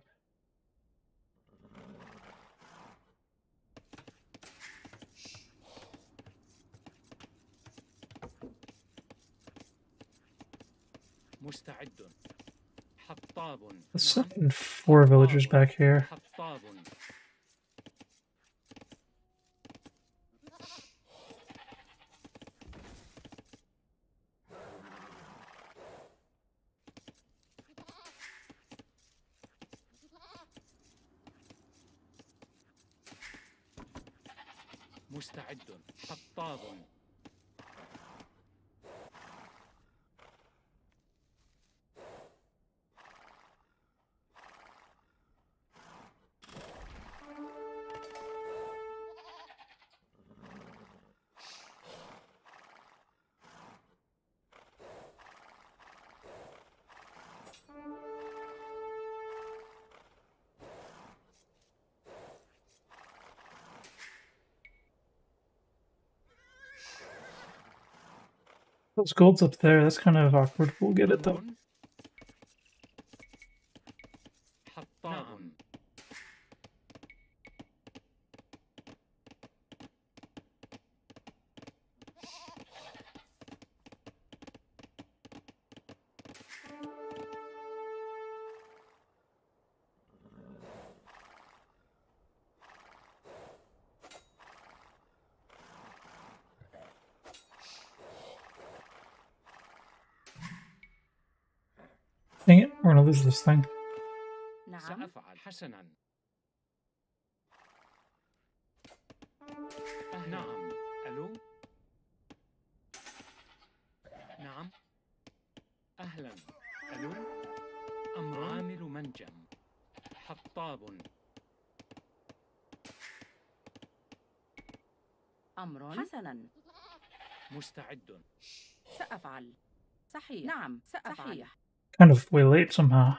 مستعد. حطاب. Let's نعم. send 4 villagers back here. حطاب. مستعد. حطاب. Those golds up there, that's kind of awkward. We'll get it though. حطاب. Dang it, we're gonna lose this thing. نعم. سأفعل. حسنا. نعم. ألو. نعم. أهلا. ألو. أمر. عامل منجم. حطاب. أمر حسنا. مستعد. سأفعل. صحيح. نعم. سأفعل. صحيح. Kind of way late somehow.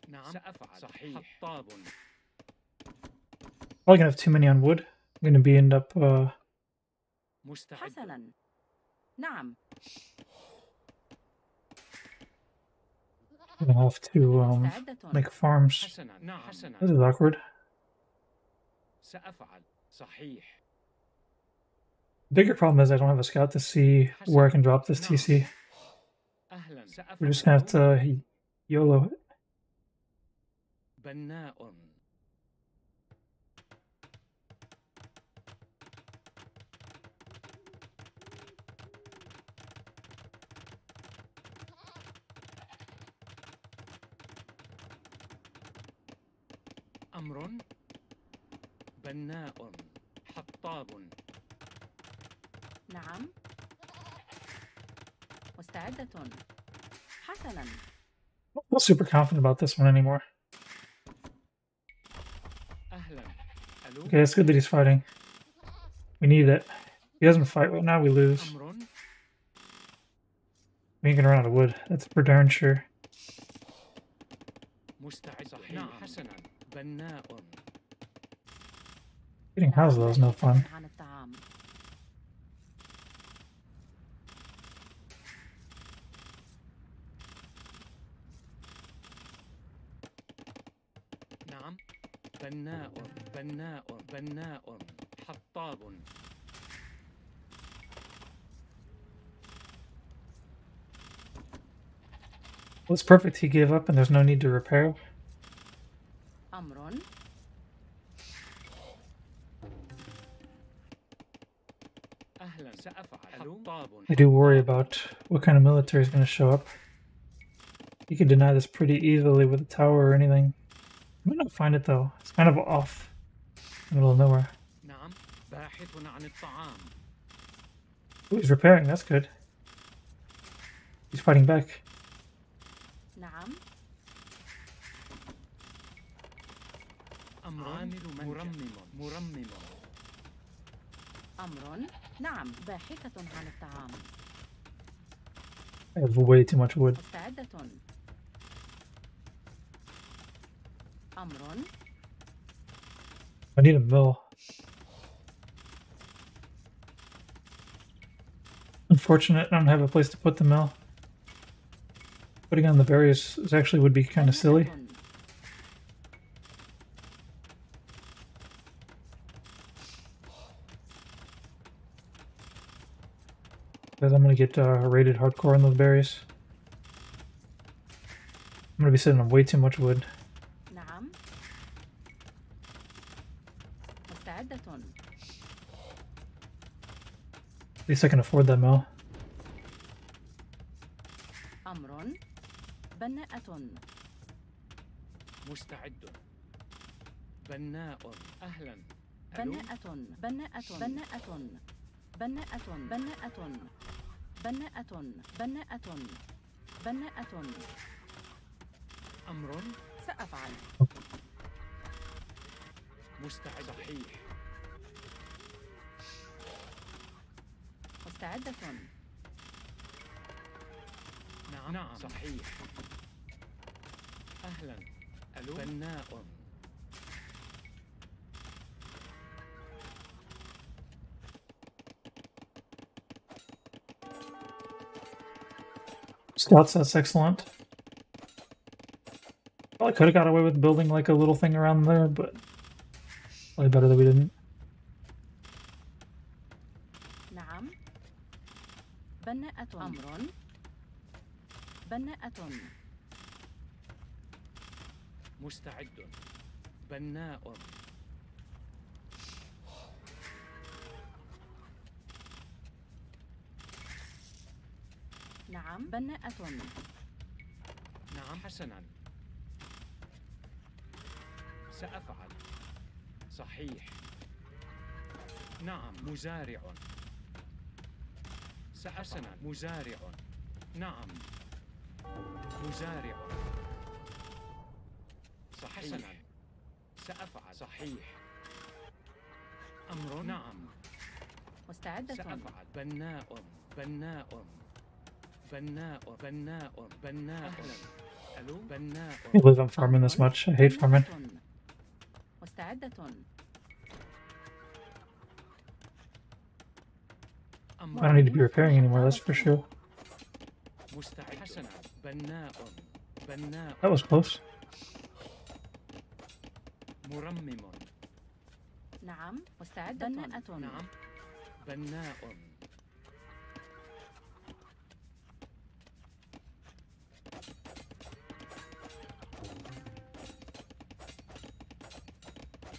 نعم. سأفعل. صحيح. حطاب. Probably gonna have too many on wood. I'm gonna end up مستعد. حسنا. نعم. gonna have to مستعدة. make farms. حسنا. نعم. حسنا. This is awkward. سأفعل. صحيح. The bigger problem is I don't have a scout to see where I can drop this TC. أهلا. سأفعل. We're just gonna have to YOLO it. بناء. أمر. بناء حطاب. نعم. مستعدة. حسنا. I'm not super confident about this one anymore. أهلا. ألو. Okay, it's good that he's fighting. We need it. If he doesn't fight right now, we lose. أمر. We ain't gonna run out of wood. That's for darn sure. مستعد. نعم. حسنا. بناء. Getting houses though is no fun. عن الطعام. نعم. بناء بناء بناء حطاب. Well, it's perfect. He gave up and there's no need to repair. أمر. أهلا. سأفعل. حطاب. I do worry about what kind of military is going to show up. You could deny this pretty easily with a tower or anything. I might not find it though. It's kind of off in the middle of nowhere. نعم. باحث عن الطعام. Ooh, he's repairing. That's good. He's fighting back. نعم. أمر. مرمم مرمم. أمر. نعم. باحثة عن الطعام. I have way too much wood. مستعدة. أمر. I need a mill. Unfortunate, I don't have a place to put the mill. Putting on the berries is actually would be kind of silly. بناءة. Because I'm gonna get rated hardcore on those berries. I'm gonna be sitting on way too much wood. نعم. مستعدة. At least I can afford that mill. أمر. بناءة. مستعد. بناء. أهلا. ألو. بناءة. بناءة. بناءة. بناءة. بناءة. بناءة. بناءة. بناءة. أمر. سأفعل. مستعد. صحيح. مستعدة. نعم. نعم. صحيح. أهلا. ألو. بناء. Scouts, that's excellent. Probably could have got away with building like a little thing around there, but probably better that we didn't. نعم. بناءة. أمر. بناءة. مستعد. بناء. نعم. بناءة. نعم. حسنا. سأفعل. صحيح. نعم. مزارع. حسنا. مزارع. نعم. مزارع. صحيح. حسنا. سأفعل. صحيح. أمر. نعم. مستعدة. سأفعل. بناء. بناء. بناء. بناء. بناء. ألو. بناء. I can't believe I'm farming this much. I hate farming. مستعدة. I don't need to be repairing anymore, that's for sure. مستعد. حسنا. بناء. بناء. That was close. مرمم. نعم. مستعدة. بناءة. نعم. بناء.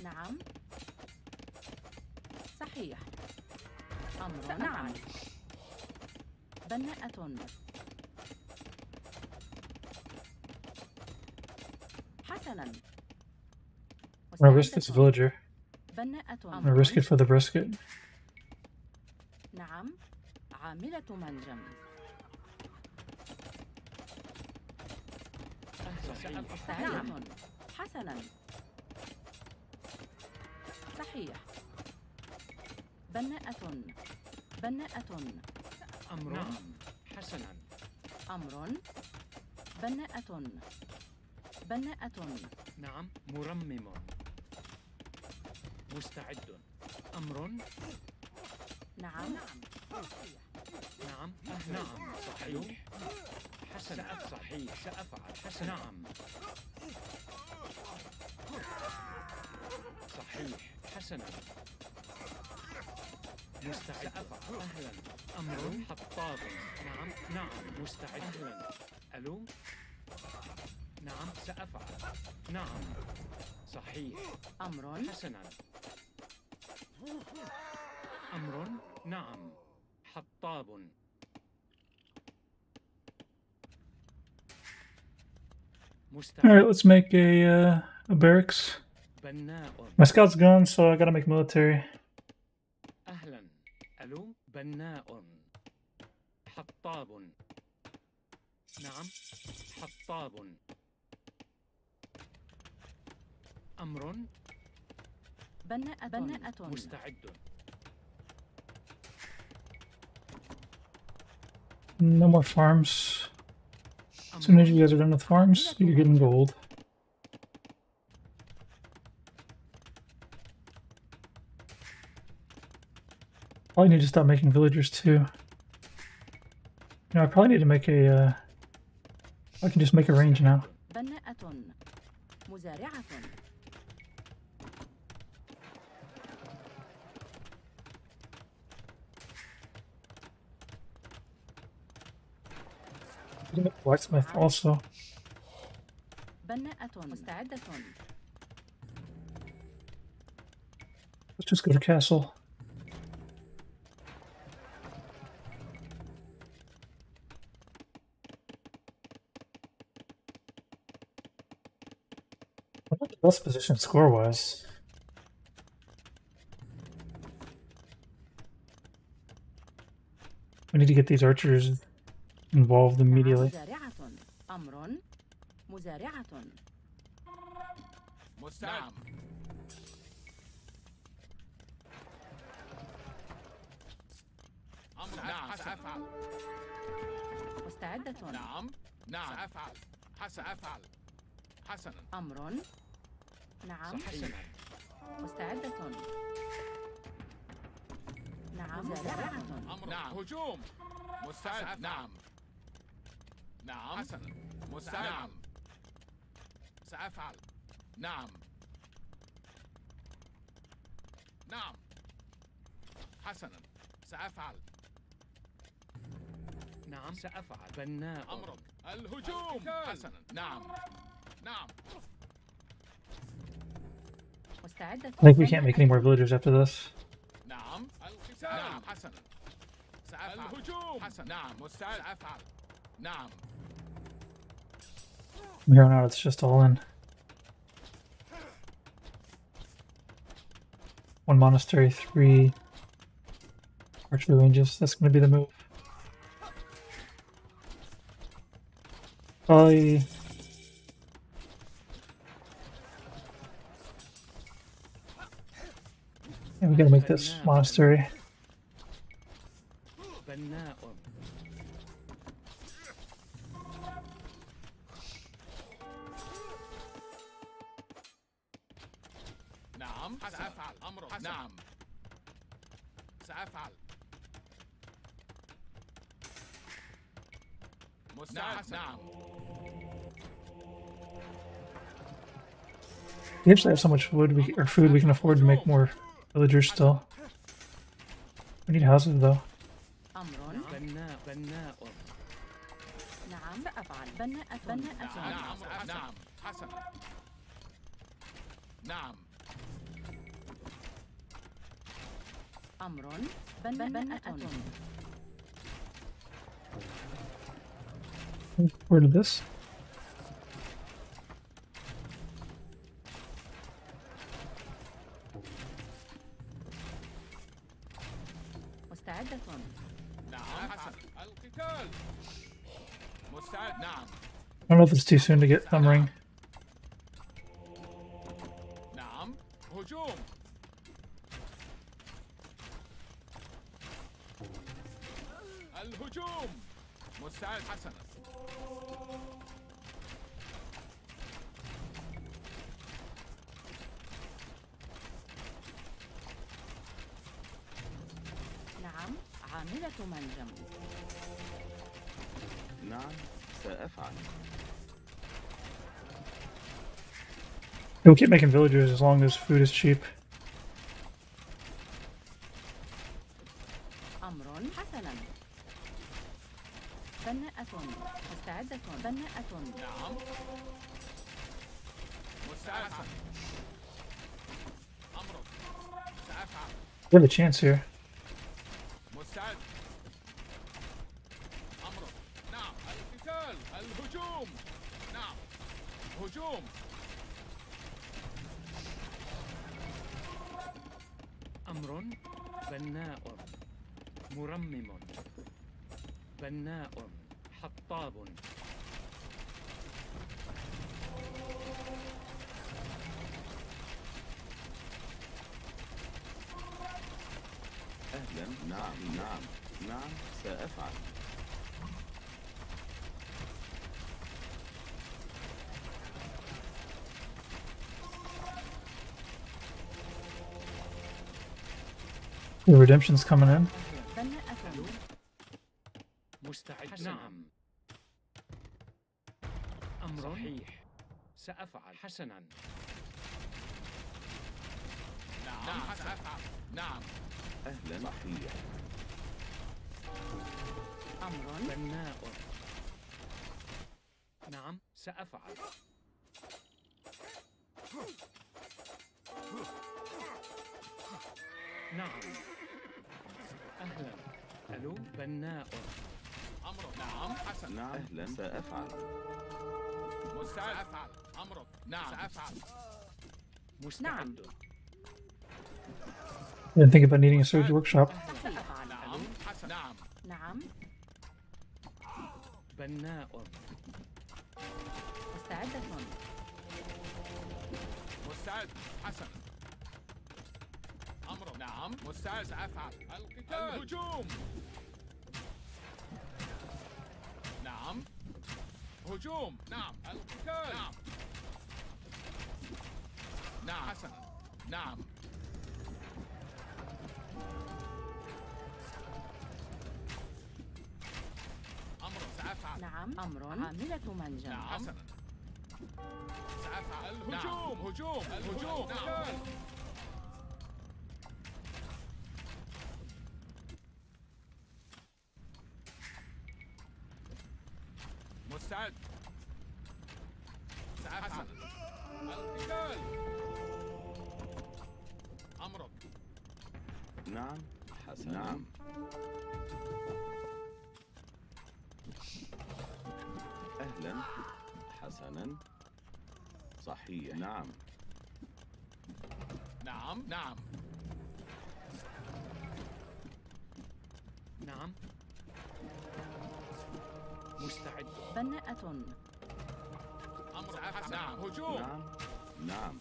نعم. صحيح. أمر. نعم. بناءة. حسنا. Remember this مستعدة. villager. بناءة. I'm gonna risk it for the brisket. نعم. عاملة منجم. نعم. حسنا. صحيح. بناءة. بناءة. أمر. نعم. حسنا. أمر. بناءة. بناءة. نعم. مرمم. مستعد. أمر. نعم. نعم. نعم. صحيح. حسنا. صحيح. سأفعل. حسنا. نعم. صحيح. حسنا. مستعد. سأفعل. أهلا. أمر. حطاب. نعم. نعم. مستعد. أهلا. ألو. نعم. سأفعل. نعم. صحيح. أمر. حسنا. أمر. نعم. حطاب. All right, let's make a barracks. بناء. My scout's gone, so I gotta make military. أهلا. ألو. بناء. حطاب. نعم. حطاب. أمر. بناءة. مستعد. No more farms. As soon as you guys are done with farms, you're getting gold. Probably need to stop making villagers too. You know, I probably need to make a. I can just make a range now. بناءة. مزارعة. Blacksmith also. بناءة. مستعدة. Let's just go to castle. We're not the best position score-wise. We need to get these archers involved immediately. مزارعة. أمر. مزارعة. مستعد. أمر. نعم. سأفعل. مستعدة. نعم. نعم. سأفعل. سأفعل. حسنا. أمر. نعم. حسنا. مستعدة. نعم. مزارعة. أمر. نعم. هجوم. مستعد. نعم. نعم. حسنا. مستعد. نعم. سأفعل. نعم. نعم. حسنا. سأفعل. نعم. سأفعل. بناء. أمرك. الهجوم. حسنا. نعم. نعم. مستعدة. I think we can't make any more villagers after this. نعم. القتال. نعم. حسنا. سأفعل. الهجوم. حسنا. نعم. مستعد. سأفعل. نعم. From here on out, it's just all in. One monastery, 3 archery ranges. That's going to be the move. Probably. Yeah, we gotta make this monastery. بناء. نعم. سأفعل. أمر. نعم. سأفعل. مستعد. نعم. We actually have so much wood or food we can afford to make more villagers still. We need houses though. أمر. بناء. بناء. نعم. سأفعل. بناءة. بناءة. نعم. نعم. حسنا. نعم. أمر. بناءة. Where did this? القتال. مستعد. نعم. I don't know if it's too soon to get thumb ring. نعم. هجوم. الهجوم. مستعد. حسنا. نعم، عاملة منجم. نعم سأفعل. We'll keep making villagers as long as food is cheap. أمر حسنا. بناءة مستعدة. بناءة. نعم. مستعد. حسنا. أمرك. سأفعل. We have a chance here. مستعد. أمرك. نعم. القتال. الهجوم. نعم. هجوم. أمر بناء مرمم بناء حطاب أهلا. نعم نعم نعم سأفعل. The redemption's coming in. بناءة. مستعد. نعم. أمر صحيح. سأفعل. حسنا. نعم. سأفعل. نعم. أهلا. صحيح. أمر بناء. نعم سأفعل. نعم. أهلا. ألو بناء. أمرك. نعم. حسن. نعم. أهلا سأفعل. مستعد. سأفعل. أمرك. نعم. سأفعل. مستعد. I didn't think about needing a surge workshop. سأفعل. نعم. حسن. نعم. نعم. بناء. مستعدة. مستعد. حسن. أمرك. نعم. مستعد. سأفعل. القتال. الهجوم. نعم. هجوم. نعم. القتال. نعم. نعم. حسن. نعم. أمر. سأفعل. نعم. أمر عاملة منجم. نعم. حسنا. سأفعل. الهجوم. هجوم. الهجوم. نعم. مستعد. سأفعل. القتال. أمرك. نعم. حسنا. نعم. أهلا. حسنا. صحيح. نعم. نعم. نعم. نعم. مستعد. بناءة. أمر. حسن. نعم. هجوم. نعم. نعم.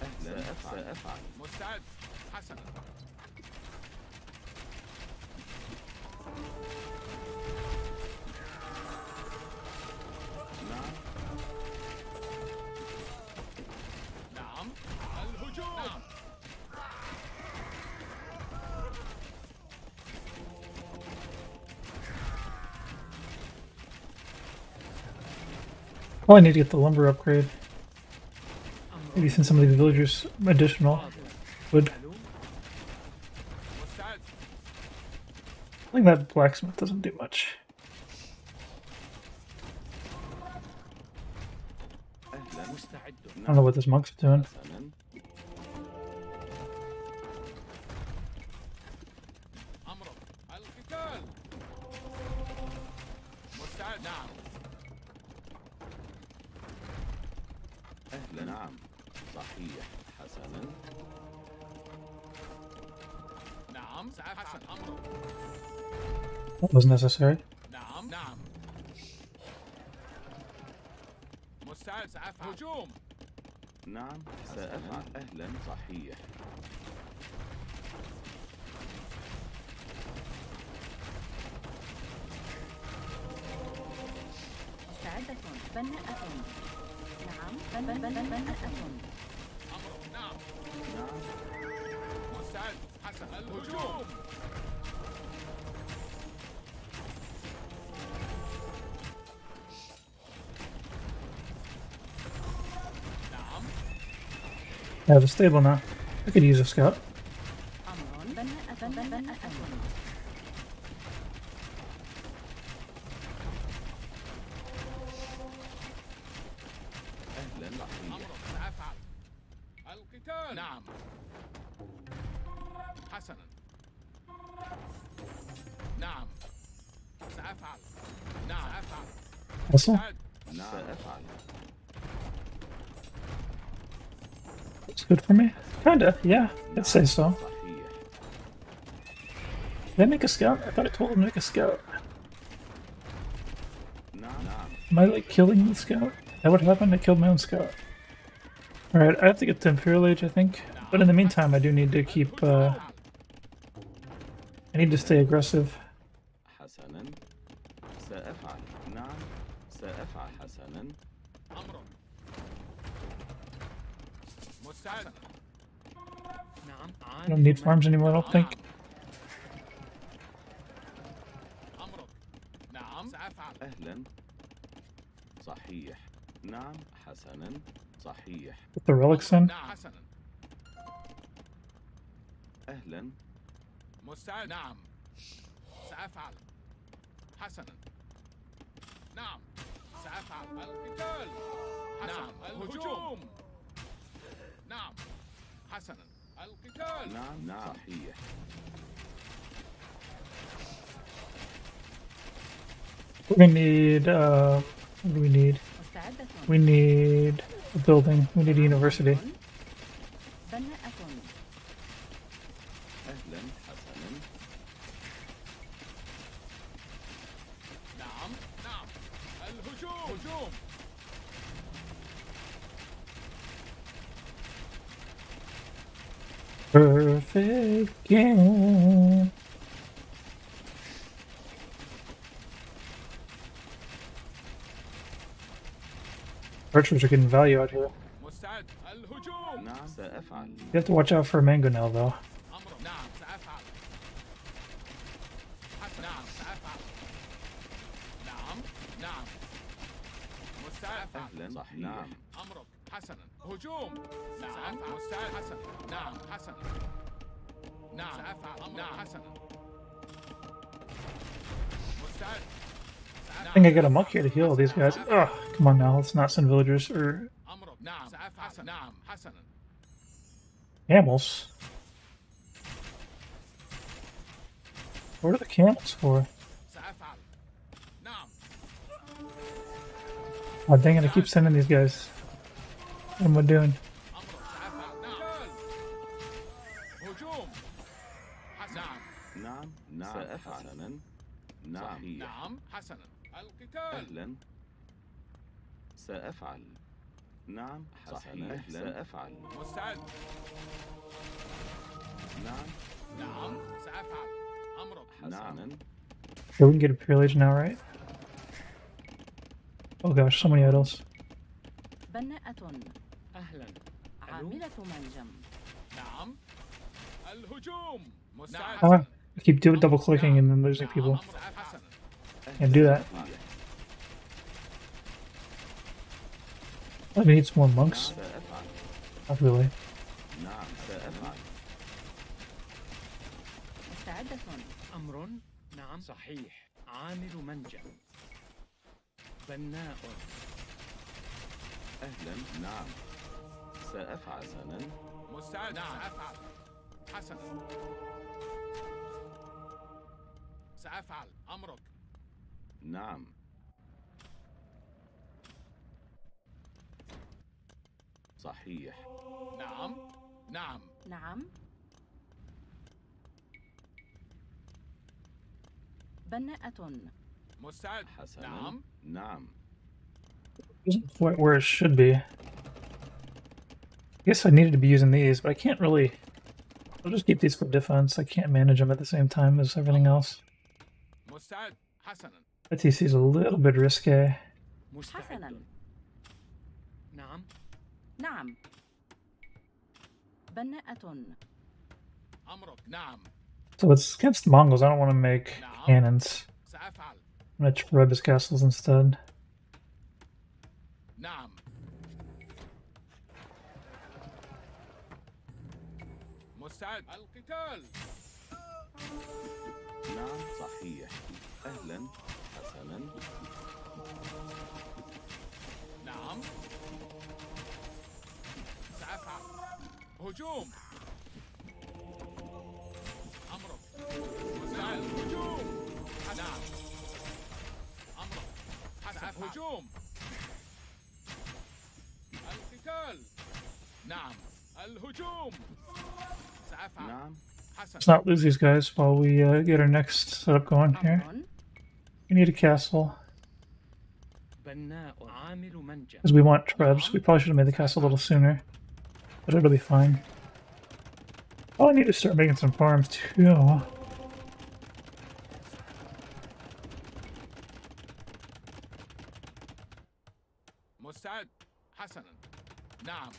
أهلا. سأفعل. مستعد. حسنا. نعم. نعم. الهجوم. نعم. Probably need to get the lumber upgrade. Maybe send some of these villagers additional wood. ألو مستعد. I think that blacksmith doesn't do much. أهلا. مستعد. I don't know what this monk's doing. حسنا. أمرك. القتال. مستعد. نعم. أهلا. نعم. صحيح. حسنا. نعم سأفعل أمرك. That was necessary. نعم نعم. مستعد سأفعل. هجوم. نعم سأفعل. أهلا صحيح. مستعدة بناءة. نعم بناءة. أمرك. نعم. نعم مستعد. حسن. الهجوم. نعم. I have a stable now. I could use a scout. أمر بناءة. أهلا صحيح. أمرك. سأفعل. القتال. نعم. حسنا. نعم. سأفعل. نعم سأفعل. Also, مستعد. نعم سأفعل. it's good for me. Kinda, yeah. I'd say so. صحيح. Did I make a scout? I thought I told him to make a scout. نعم نعم. Am I like killing the scout? Is that what happened? I killed my own scout. Alright, I have to get to Imperial Age, I think. But in the meantime, I do need to keep, I need to stay aggressive. حسنا سأفعل. نعم سأفعل. حسنا أمر. مستعد. نعم I don't need farms anymore, I don't think. أمرك. نعم سأفعل. أهلا صحيح. نعم حسنا صحيح. Put the relics in. نعم حسنا. أهلا مستعد. نعم سأفعل. حسنا. نعم سأفعل. القتال. نعم الهجوم. نعم حسنا. القتال. نعم نعم صحيح. We're gonna need, what do we need? مستعدة. We need a building. We need a university. بناءة. أهلا حسنا. نعم نعم. الهجوم. هجوم. Perfect game. Archers are getting value out here. مستعد. الهجوم. نعم سأفعل. You have to watch out for a mango now, though. أمر. نعم سأفعل. حسنا. نعم سأفعل. نعم نعم. مستعد. أهلا صحيح. نعم أمرك. حسنا. هجوم. نعم مستعد. حسنا. نعم حسنا. نعم سأفعل. نعم حسنا. مستعد. I think I got a monk here to heal all these guys. Ugh, come on now, let's not send villagers or أمرك. نعم سأفعل. نعم حسنا. camels. What are the camels for? سأفعل. نعم. Oh dang it, I keep sending these guys. What am I doing? أمرك. سأفعل. نعم. هجوم. حسنا. نعم نعم سأفعل. حسنا نعم صحيح. نعم حسنا. القتال. أهلا سأفعل. نعم صحيح. سأفعل. مستعد. نعم نعم سأفعل. أمرك. حسنا. Okay, we can get Imperial Age now, right? Oh gosh, so many idols. بناءة. أهلا عاملة منجم. نعم. الهجوم. مستعد. Ah, I keep double clicking and then losing people. حسنا. Can't do that. I need some more monks. سأفعل. Not really. نعم سأفعل. مستعدة. أمر نعم صحيح. عامل منجم. بناء. أهلا نعم سأفعل. حسنا مستعد. نعم سأفعل. حسنا. سأفعل. أمرك. نعم صحيح. نعم نعم. نعم بناءة. مستعد. حسنا. نعم. نعم. Isn't quite where it should be. I guess I needed to be using these, but I can't really... I'll just keep these for defense. I can't manage them at the same time as everything else. مستعد. حسنا. ITC is a little bit risque. حسنا. مستعد. نعم. نعم. بناءة. أمرك. نعم. So it's against Mongols. I don't want to make نعم. cannons. سأفعل. I'm going to treb his castles instead. نعم. مستعد. القتال. نعم صحيح. أهلا. حسنا. نعم. سأفعل. هجوم. أمرك. مستعد. هجوم. نعم. أمرك. حسب. هجوم. القتال. نعم. الهجوم. سأفعل. نعم. حسن. Let's not lose these guys while we get our next setup going here. أمر. We need a castle. بناء عامل منجم. Because we want trebs. We probably should have made the castle a little sooner. But it'll be fine. Oh, I need to start making some farms too. مستعد. حسنا. نعم.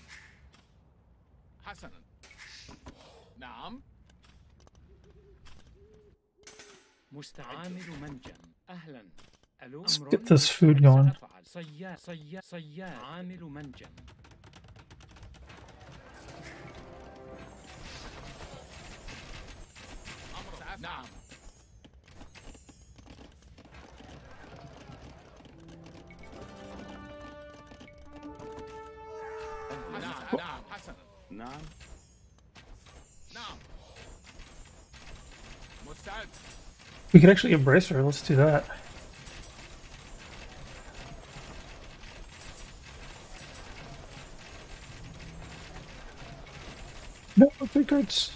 حسنا. نعم. عامل منجم. أهلا. ألو. Let's أمر. get this food going. سأفعل. صياد عامل منجم. أمر. نعم. نعم. حسنا. نعم. نعم. مستعد. We could actually get Bracer. Let's do that. No, big cards.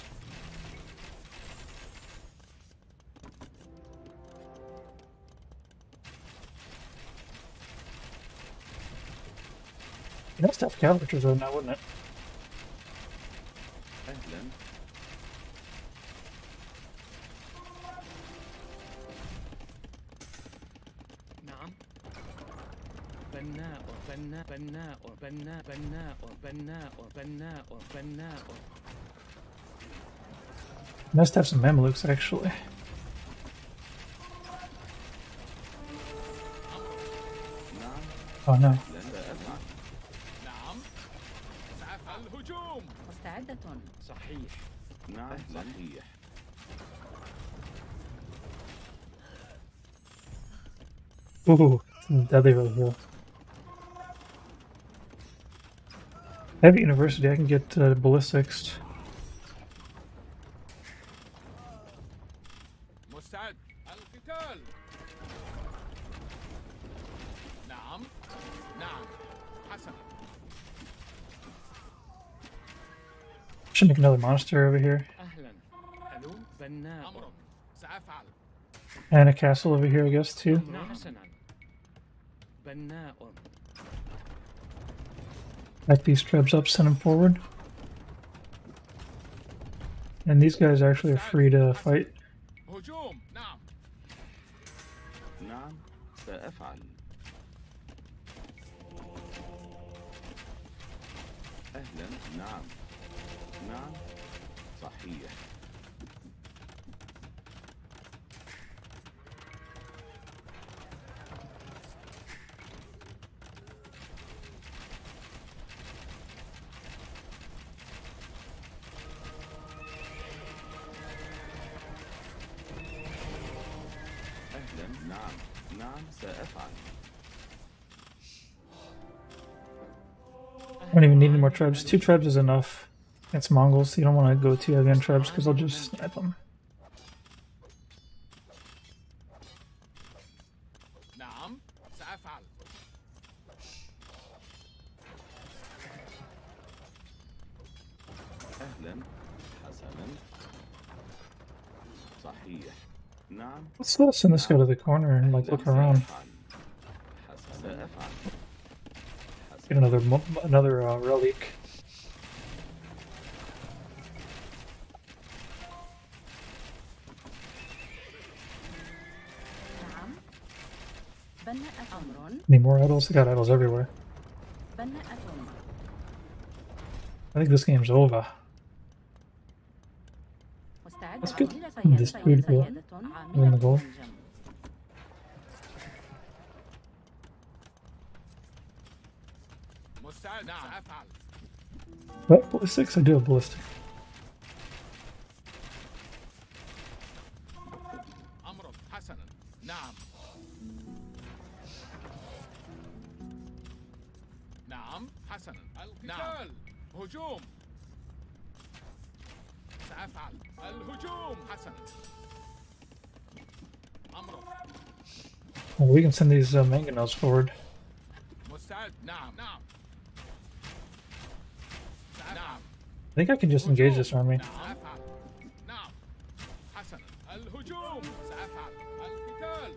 Nice to have cavalry though now, wouldn't it? أهلا. نعم. بناء بناء بناء بناء بناء بناء بناء بناء. Nice to have some Mamelukes actually. نعم. Oh no. لن أفعل. نعم. سأفعل. الهجوم. مستعدة. صحيح. نعم صحيح. Ooh, deadly right here. Heavy University, I can get ballistics. مستعد. القتال. نعم. نعم. حسنا. Should make another monastery over here. أهلا. ألو. بناء. أمرك. سأفعل. And a castle over here, I guess, too. نعم. حسنا. بناء. Back these trebs up, send them forward. And these guys actually are free to fight. هجوم. نعم. نعم سأفعل. أهلا. نعم. نعم صحيح. أهلا. نعم. نعم سأفعل. I don't even need any more trebs. 2 trebs is enough. Against Mongols, you don't want to go too heavy on trebs because they'll just snipe them. نعم. سأفعل. أهلا. حسنا. صحيح. نعم. Let's send this guy to the corner and like look around. سأفعل. Get another relic. نعم. بناءة أمر. Need more idols? They got idols everywhere. بناءة. I think this game's over. مستعد. Let's get عاملة this سيادة. food here. سيادة. In the goal. منجم. مستعد. نعم سأفعل. What? Ballistics? I do have ballistic. أمر حسنا. نعم. نعم حسنا. القتال. هجوم. سأفعل. الهجوم حسنا. أمر. Well, we can send these mangonels forward. مستعد. نعم. نعم. نعم. I think I can just engage this army. سأفعل. نعم. حسنا. الهجوم. سأفعل. القتال.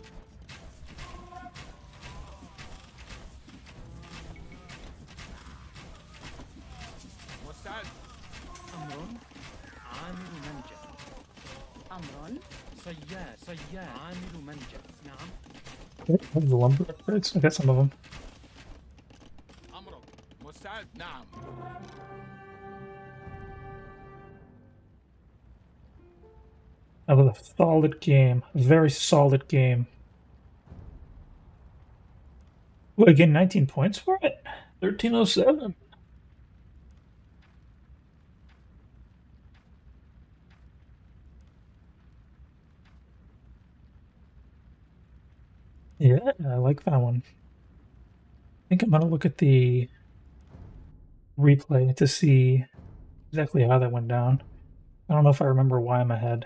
مستعد. أمر عامل منجم. أمر. صياد عامل منجم. نعم. Okay, I have the lumber upgrades. I got some of them. أمر. مستعد. نعم. That was a solid game. A very solid game. Ooh, I get 19 points for it? 1307. Yeah, I like that one. I think I'm gonna look at the replay to see exactly how that went down. I don't know if I remember why I'm ahead.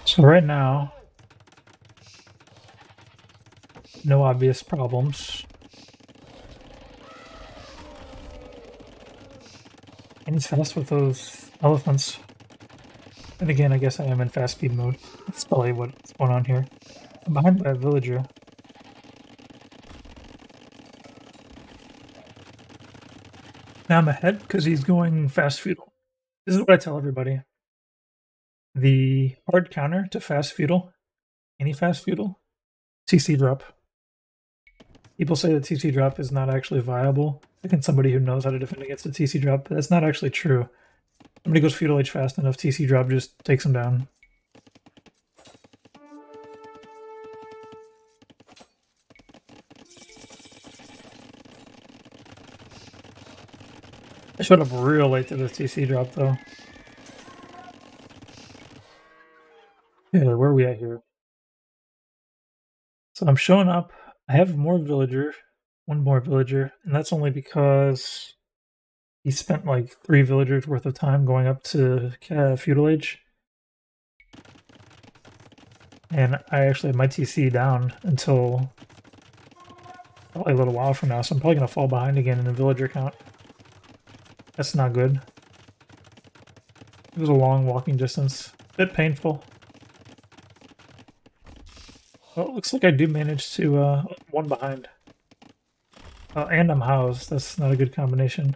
So right now, no obvious problems. And he's fast with those elephants. And again, I guess I am in fast speed mode. That's probably what's going on here. I'm behind by a villager. Now I'm ahead because he's going fast feudal. This is what I tell everybody. The hard counter to fast feudal, any fast feudal, TC drop. People say that TC drop is not actually viable. I think somebody who knows how to defend against a TC drop, but that's not actually true. Somebody goes feudal age fast enough, TC drop just takes them down. I showed up real late to this TC drop though. Yeah, where are we at here? So I'm showing up. I have one more villager, and that's only because he spent like 3 villagers worth of time going up to feudal age. And I actually have my TC down until probably a little while from now, so I'm probably going to fall behind again in the villager count. That's not good. It was a long walking distance. A bit painful. Well, it looks like I do manage to one behind. And I'm housed. That's not a good combination.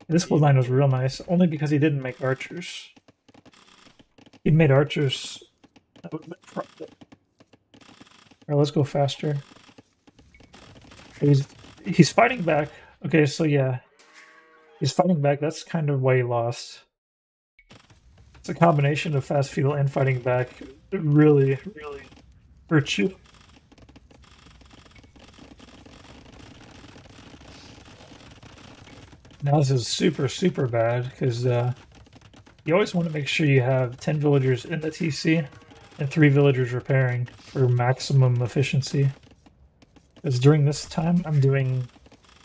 This build line was real nice, only because he didn't make archers. He'd made archers. That would have been profit. Alright, let's go faster. He's fighting back. Okay, so yeah. He's fighting back. That's kind of why he lost. It's a combination of fast feudal and fighting back. It really, really hurts you. Now this is super, super bad because you always want to make sure you have 10 villagers in the TC and 3 villagers repairing for maximum efficiency. Because during this time, I'm doing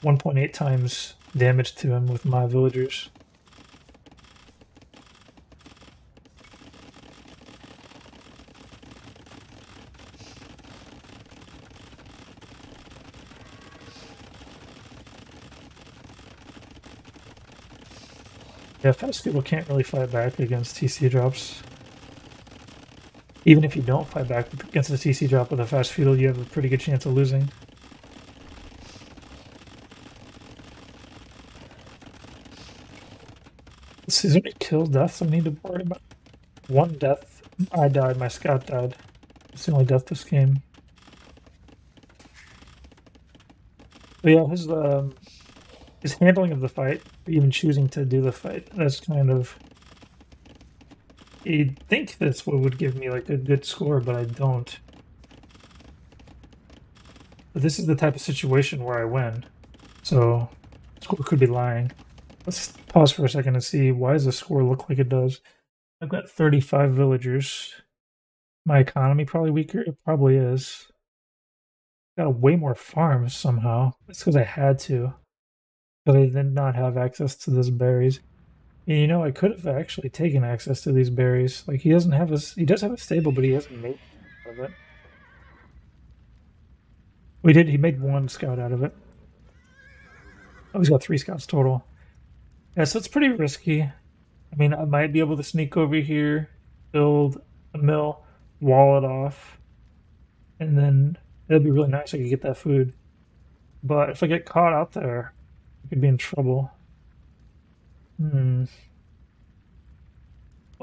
1.8 times damage to him with my villagers. Yeah, fast people can't really fight back against TC drops. Even if you don't fight back against the TC drop with a fast feudal, you have a pretty good chance of losing. Is there any kill deaths I need to worry about? One death. I died, my scout died. It's the only death this game. But yeah, his handling of the fight, or even choosing to do the fight, that's kind of... You'd think this would give me like a good score, but I don't. But this is the type of situation where I win. So, score could be lying. Let's pause for a second and see, why does the score look like it does? I've got 35 villagers. My economy probably weaker? It probably is. Got way more farms somehow. It's because I had to. But I did not have access to those berries. And you know, I could have actually taken access to these berries. Like, he doesn't have he does have a stable, but he hasn't made of it. He made one scout out of it. Oh, he's got 3 scouts total. Yeah, so it's pretty risky. I mean, I might be able to sneak over here, build a mill, wall it off, and then it'd be really nice if I could get that food. But if I get caught out there, I could be in trouble. One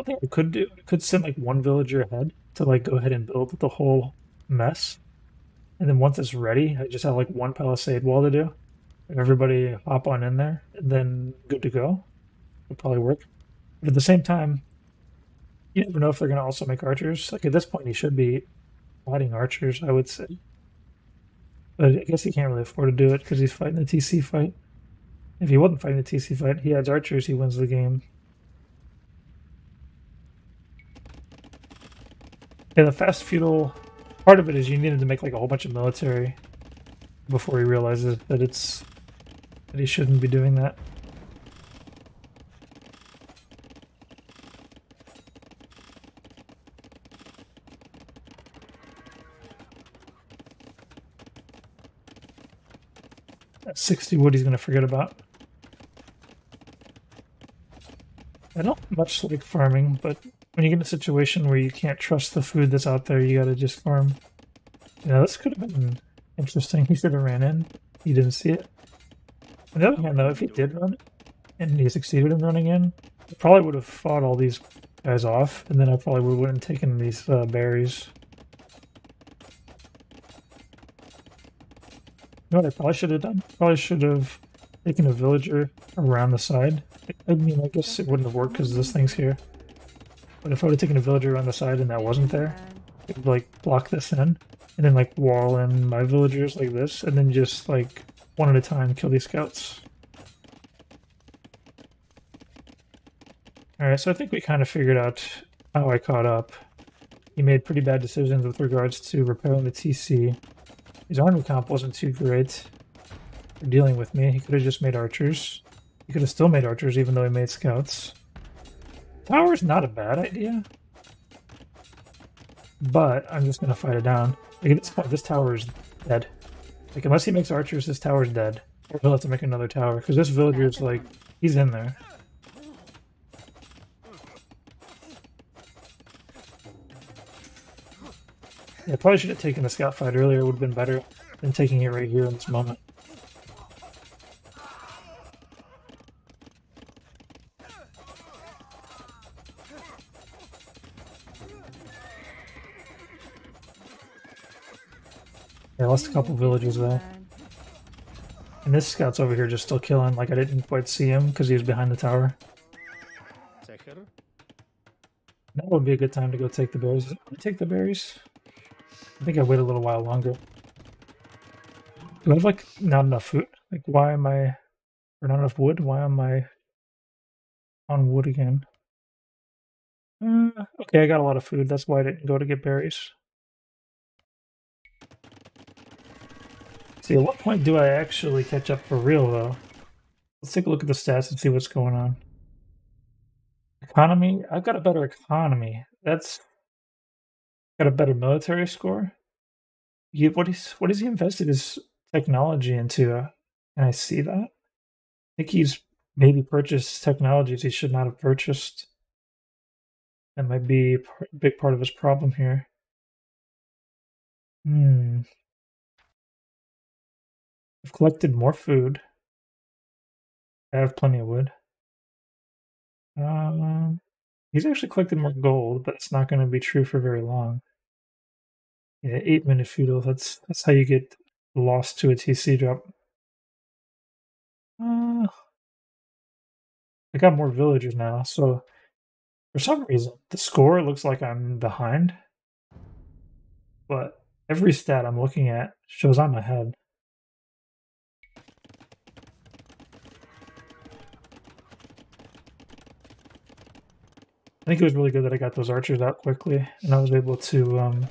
thing I could do, I could send like one villager ahead to like go ahead and build the whole mess. And then once it's ready, I just have like one palisade wall to do. Everybody hop on in there, and then good to go. It'll probably work. But at the same time, you never know if they're going to also make archers. Like at this point, he should be adding archers, I would say. But I guess he can't really afford to do it because he's fighting the TC fight. If he wasn't fighting the TC fight, he adds archers, he wins the game. Yeah, the fast feudal, part of it is you needed to make like a whole bunch of military before he realizes that that he shouldn't be doing that. That 60 wood he's going to forget about. I don't much like farming, but when you get in a situation where you can't trust the food that's out there, you gotta just farm. Yeah, this could have been interesting. He should have ran in. He didn't see it. On the other hand, though, if he did run, and he succeeded in running in, I probably would have fought all these guys off, and then I probably wouldn't have taken these berries. You know what I probably should have done? Probably should have taken a villager around the side. I mean, I guess it wouldn't have worked because this thing's here. But if I would have taken a villager around the side and that wasn't there, it would like block this in, and then like wall in my villagers like this, and then just like one at a time kill these scouts. Alright, so I think we kind of figured out how I caught up. He made pretty bad decisions with regards to repairing the TC. His army comp wasn't too great for dealing with me. He could have just made archers. He could have still made archers even though he made scouts. Tower's not a bad idea. But I'm just going to fight it down. Like at this point, this tower is dead. Like unless he makes archers, this tower's dead. Or he'll have to make another tower. Because this villager's like, he's in there. Yeah, I probably should have taken the scout fight earlier. It would have been better than taking it right here in this moment. Yeah, I lost a couple villages though. And this scout's over here just still killing, like I didn't quite see him because he was behind the tower. That would be a good time to go take the berries. Take the berries? I think I wait a little while longer. Do I have like not enough food? Like why am I, or not enough wood? Why am I on wood again? Okay, I got a lot of food. That's why I didn't go to get berries. See, at what point do I actually catch up for real, though? Let's take a look at the stats and see what's going on. Economy? I've got a better economy. That's got a better military score. What is he invested his technology into? Can I see that? I think he's maybe purchased technologies he should not have purchased. That might be a big part of his problem here. I've collected more food. I have plenty of wood. He's actually collected more gold, but it's not going to be true for very long. Yeah, 8-minute feudal. That's how you get lost to a TC drop. I got more villagers now, so for some reason the score looks like I'm behind, but every stat I'm looking at shows I'm ahead. I think it was really good that I got those archers out quickly, and I was able to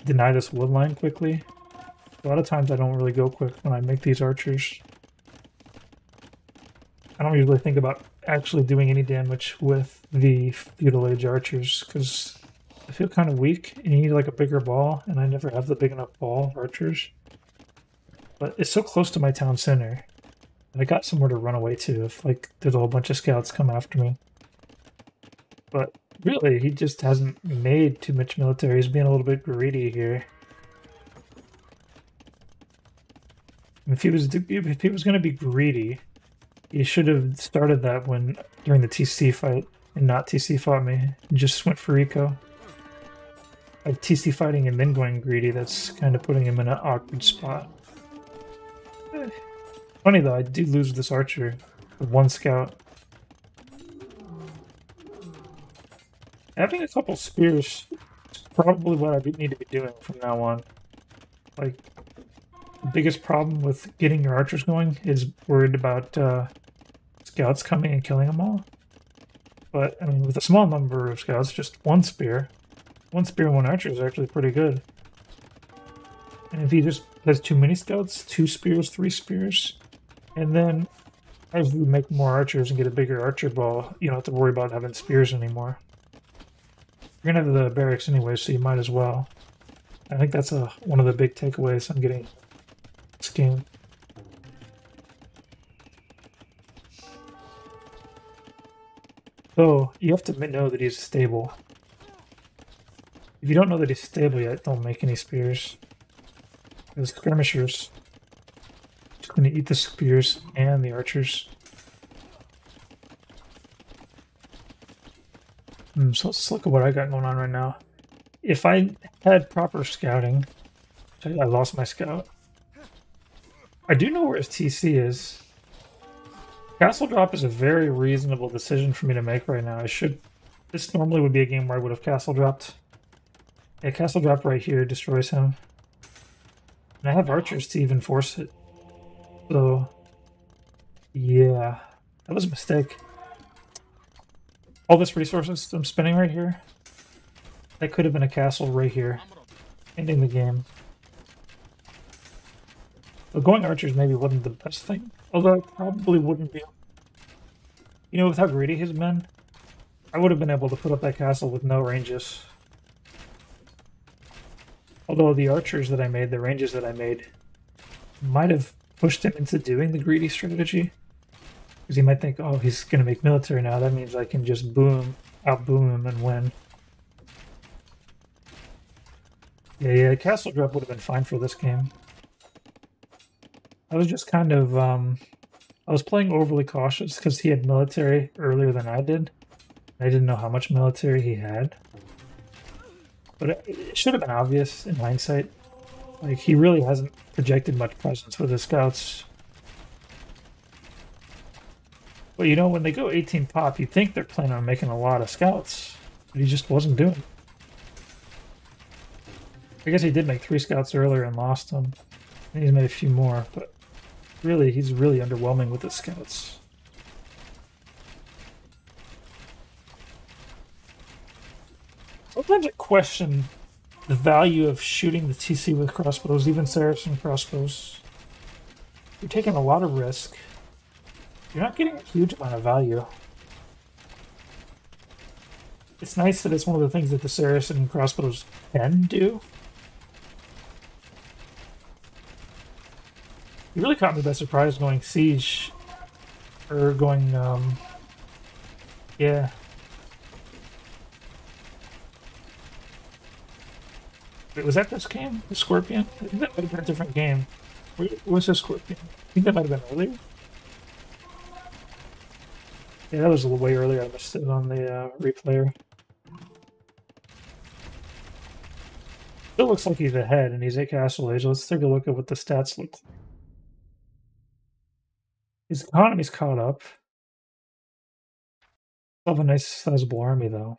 deny this wood line quickly. A lot of times I don't really go quick when I make these archers. I don't usually think about actually doing any damage with the feudal age archers, because I feel kind of weak, and you need like a bigger ball, and I never have the big enough ball of archers. But it's so close to my town center that I got somewhere to run away to if like there's a whole bunch of scouts come after me. But really, he just hasn't made too much military. He's being a little bit greedy here. If he was going to be greedy, he should have started that during the TC fight and not TC fought me. He just went for eco. Like TC fighting and then going greedy, that's kind of putting him in an awkward spot. Funny though, I do lose this archer with one scout. Having a couple spears is probably what I need to be doing from now on. Like, the biggest problem with getting your archers going is worried about scouts coming and killing them all. But, I mean, with a small number of scouts, just one spear and one archer is actually pretty good. And if he just has too many scouts, 2 spears, 3 spears, and then as you make more archers and get a bigger archer ball, you don't have to worry about having spears anymore. You're gonna have the barracks anyway, so you might as well. I think that's one of the big takeaways I'm getting this game. So you have to know that he's stable. If you don't know that he's stable yet, don't make any spears. The skirmishers just gonna eat the spears and the archers. So let's look at what I got going on right now. If I had proper scouting, I lost my scout. I do know where his TC is. Castle drop is a very reasonable decision for me to make right now. This normally would be a game where I would have castle dropped. Yeah, castle drop right here destroys him. And I have archers to even force it. So, yeah, that was a mistake. All this resources I'm spending right here, that could have been a castle right here, ending the game. But going archers maybe wasn't the best thing, although it probably wouldn't be. You know, with how greedy he's been, I would have been able to put up that castle with no ranges. Although the archers that I made, the ranges that I made, might have pushed him into doing the greedy strategy. Because he might think, oh, he's going to make military now. That means I can just out-boom him and win. Yeah, castle drop would have been fine for this game. I was just kind of, I was playing overly cautious because he had military earlier than I did. I didn't know how much military he had. But it should have been obvious in hindsight. Like, he really hasn't projected much presence with his scouts. But you know, when they go 18 pop, you think they're planning on making a lot of scouts. But he just wasn't doing it. I guess he did make 3 scouts earlier and lost them. And he's made a few more, but really, he's really underwhelming with his scouts. Sometimes I question the value of shooting the TC with crossbows, even Saracen crossbows. You're taking a lot of risk. You're not getting a huge amount of value. It's nice that it's one of the things that the Saracen crossbows can do. You really caught me by surprise going siege. Or going, yeah. Wait, was that this game? The Scorpion? I think that might have been a different game. Where was the Scorpion? I think that might have been earlier. Yeah, that was a little way earlier. I missed it on the replayer. Still looks like he's ahead and he's at Castle Age. Let's take a look at what the stats look like. His economy's caught up. Still have a nice sizable army though.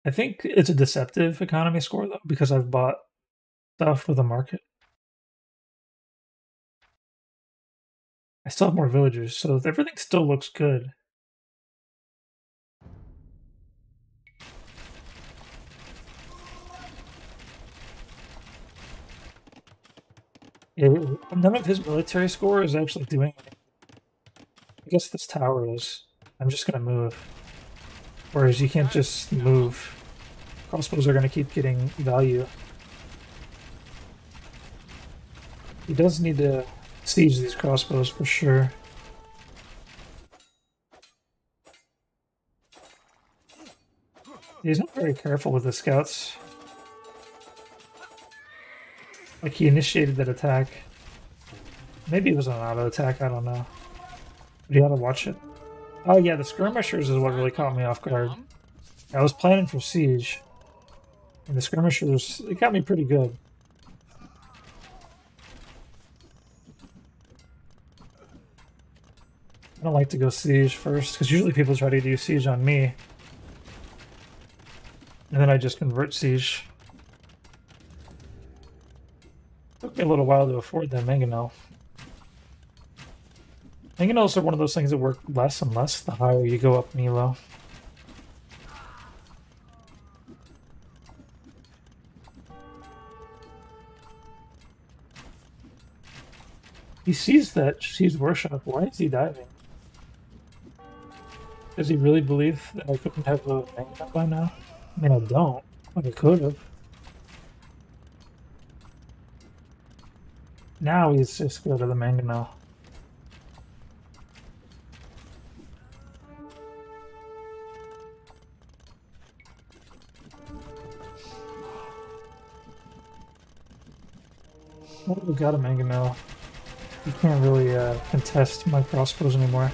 I think it's a deceptive economy score though, because I've bought stuff with a market. I still have more villagers, so everything still looks good. Yeah, none of his military score is actually doing anything. I guess this tower is. I'm just gonna move. Whereas you can't just move. Crossbows are gonna keep getting value. He does need to siege these crossbows for sure. He's not very careful with the scouts. Like, he initiated that attack. Maybe it was an auto attack, I don't know. But you gotta watch it. Oh yeah, the skirmishers is what really caught me off guard. I was planning for siege. And the skirmishers, it got me pretty good. I don't like to go siege first, because usually people try to do siege on me. And then I just convert siege. Took me a little while to afford that mangonel. Mangonels are one of those things that work less and less the higher you go up Milo. He sees that she's worship. Why is he diving? Does he really believe that I couldn't have a mangonel by now? I mean, I don't, but I could have. Now he's just go to the mangonel. Well, we got a mangonel. You can't really contest my crossbows anymore.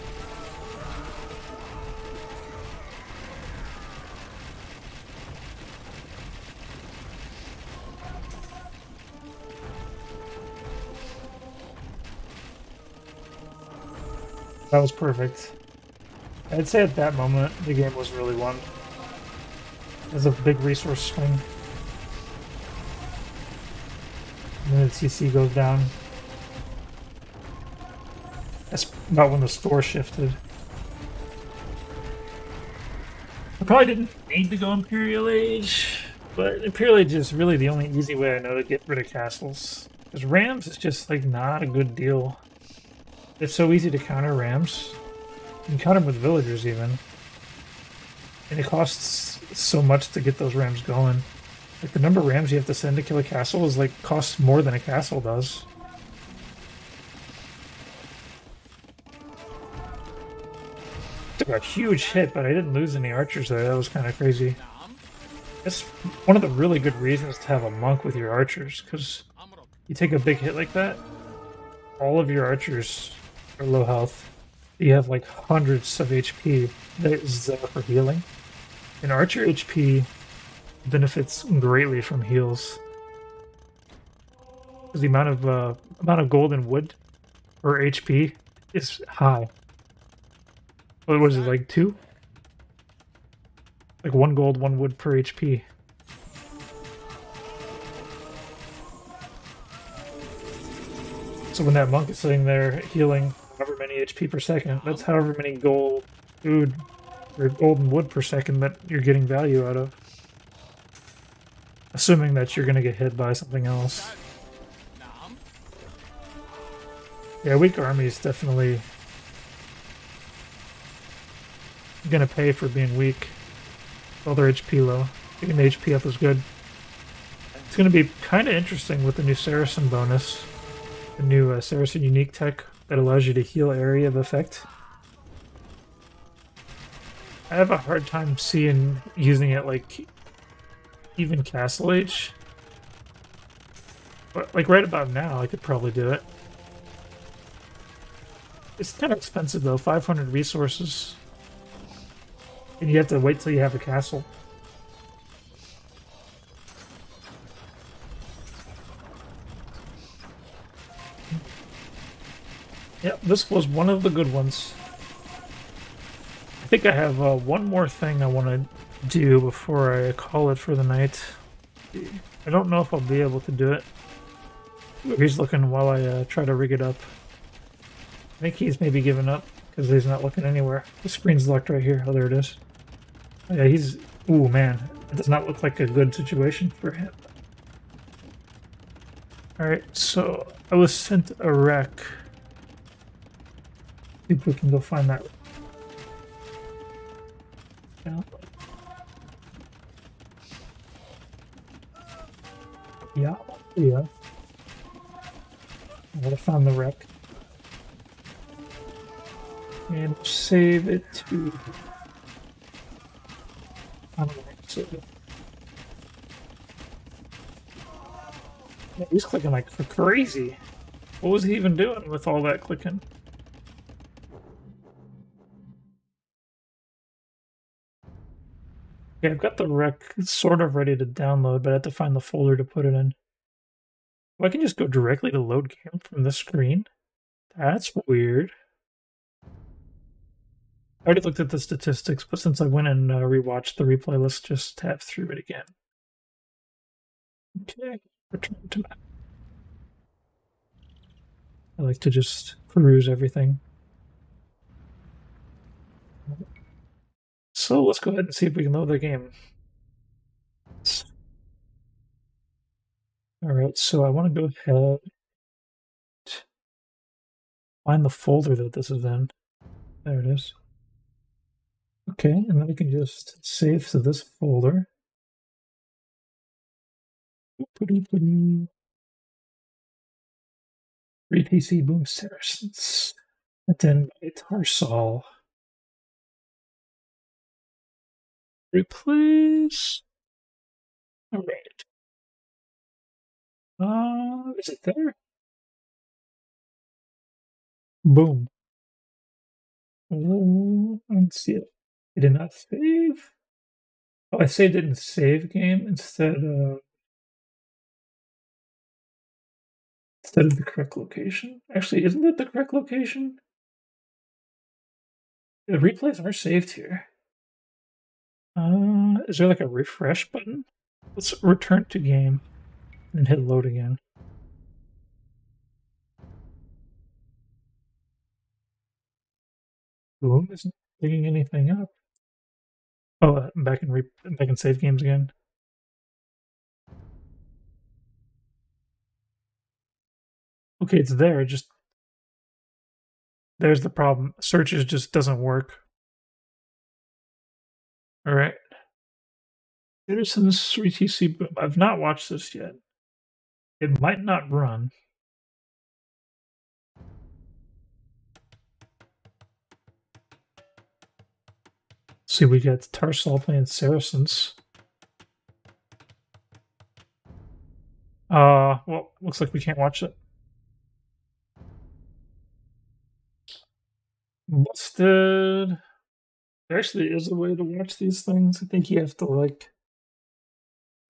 That was perfect. I'd say at that moment, the game was really won. There's a big resource swing. And then the TC goes down. That's about when the store shifted. I probably didn't need to go Imperial Age, but Imperial Age is really the only easy way I know to get rid of castles. Because Rams is just like not a good deal. It's so easy to counter Rams. You can counter them with villagers even. And it costs so much to get those Rams going. Like the number of Rams you have to send to kill a castle is like costs more than a castle does. Took a huge hit, but I didn't lose any archers there. That was kind of crazy. That's one of the really good reasons to have a monk with your archers, because you take a big hit like that, all of your archers are low health. You have like hundreds of HP that is there for healing. And archer HP benefits greatly from heals. Because the amount of gold and wood per HP is high. What was it, like 2? Like 1 gold, 1 wood per HP. So when that monk is sitting there healing however many HP per second, that's however many gold, food, or golden wood per second that you're getting value out of. Assuming that you're going to get hit by something else. نعم. Yeah, weak army is definitely going to pay for being weak. All their HP low. Getting the HP up is good. It's going to be kind of interesting with the new Saracen bonus. The new Saracen unique tech that allows you to heal area of effect. I have a hard time seeing using it like even Castle Age. But like right about now I could probably do it. It's kind of expensive though, 500 resources. And you have to wait till you have a castle. Yep, this was one of the good ones. I think I have one more thing I want to do before I call it for the night. I don't know if I'll be able to do it. He's looking while I try to rig it up. I think he's maybe given up because he's not looking anywhere. The screen's locked right here. Oh, there it is. Oh, yeah, he's... Ooh, man. It does not look like a good situation for him. Alright, so I was sent a wreck. See if we can go find that. Yeah. Yeah. I gotta find the wreck. And save it to... I don't know, save it. Yeah, he's clicking like for crazy. What was he even doing with all that clicking? Okay, I've got the rec sort of ready to download, but I have to find the folder to put it in. Oh, I can just go directly to load game from this screen? That's weird. I already looked at the statistics, but since I went and rewatched the replay, let's just tab through it again. Okay, return to map. I like to just peruse everything. So let's go ahead and see if we can load the game. Alright, so I want to go ahead, find the folder that this is in. There it is. Okay, and then we can just save to this folder. 3 PC Boom Saracens. And then by Tarsal. Replace. Alright. Is it there? Boom. Oh, I don't see it. I did not save. Oh, I saved it in save game instead of the correct location. Actually, isn't it the correct location? The replays are saved here. Is there like a refresh button? Let's return to game and hit load again. Boom isn't picking anything up. Oh, I'm back in save games again. Okay, it's there. It just there's the problem. Searches just doesn't work. All right. Saracens 3TC Boom. I've not watched this yet. It might not run. See, we got Tarsal playing Saracens. Well, looks like we can't watch it. Busted. There actually is a way to watch these things. I think you have to like...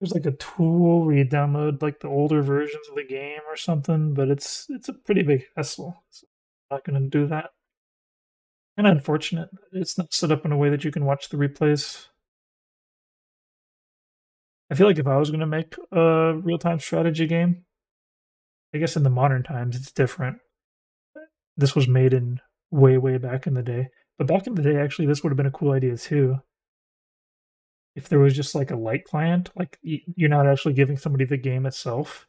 There's like a tool where you download like the older versions of the game or something, but it's a pretty big hassle. So I'm not going to do that. And unfortunate, it's not set up in a way that you can watch the replays. I feel like if I was going to make a real-time strategy game, I guess in the modern times it's different. This was made in way back in the day. But back in the day, actually, this would have been a cool idea too. If there was just like a light client, like you're not actually giving somebody the game itself.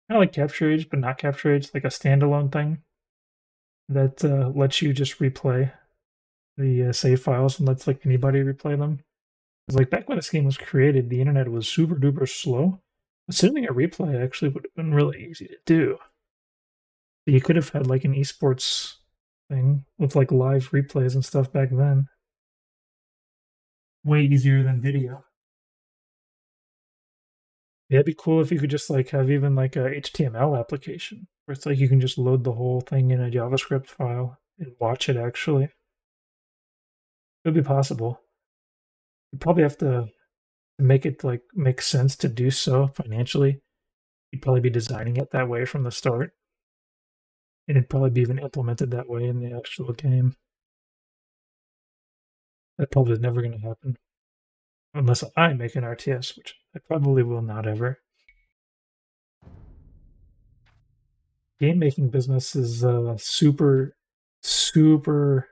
Kind of like Capture Age, but not Capture Age, like a standalone thing that lets you just replay the save files and lets like anybody replay them. Because like back when this game was created, the internet was super duper slow. But sending a replay actually would have been really easy to do. You could have had like an esports thing with like live replays and stuff back then. Way easier than video. Yeah, it'd be cool if you could just like have even like a HTML application where it's like you can just load the whole thing in a JavaScript file and watch it actually. It would be possible. You'd probably have to make it like make sense to do so financially. You'd probably be designing it that way from the start. And it'd probably be even implemented that way in the actual game. That probably is never going to happen. Unless I make an RTS, which I probably will not ever. Game making business is super, super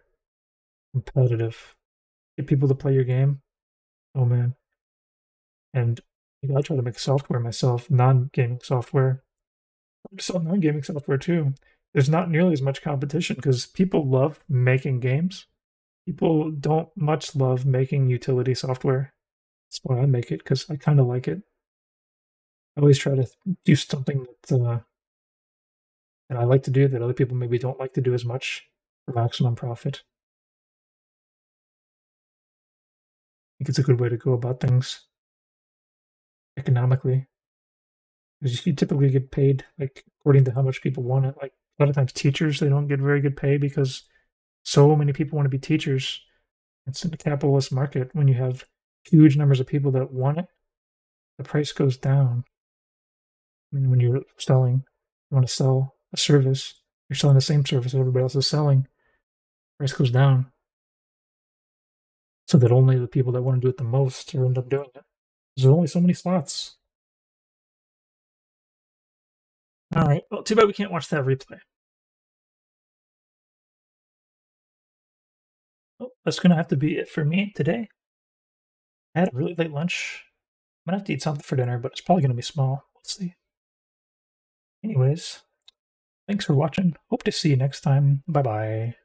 competitive. Get people to play your game. Oh man. And I try to make software myself, non-gaming software. I sell non-gaming software too. There's not nearly as much competition because people love making games. People don't much love making utility software. That's why I make it, because I kind of like it. I always try to do something that I like to do that other people maybe don't like to do as much for maximum profit. I think it's a good way to go about things economically. Because you typically get paid like according to how much people want it. Like a lot of times teachers, they don't get very good pay because so many people want to be teachers. It's in a capitalist market. When you have huge numbers of people that want it, the price goes down. I mean, when you're selling, you want to sell a service, you're selling the same service everybody else is selling, price goes down. So that only the people that want to do it the most end up doing it. There's only so many slots. Alright, well, too bad we can't watch that replay. Well, that's going to have to be it for me today. I had a really late lunch. I'm going to have to eat something for dinner, but it's probably going to be small. We'll see. Anyways, thanks for watching. Hope to see you next time. Bye-bye.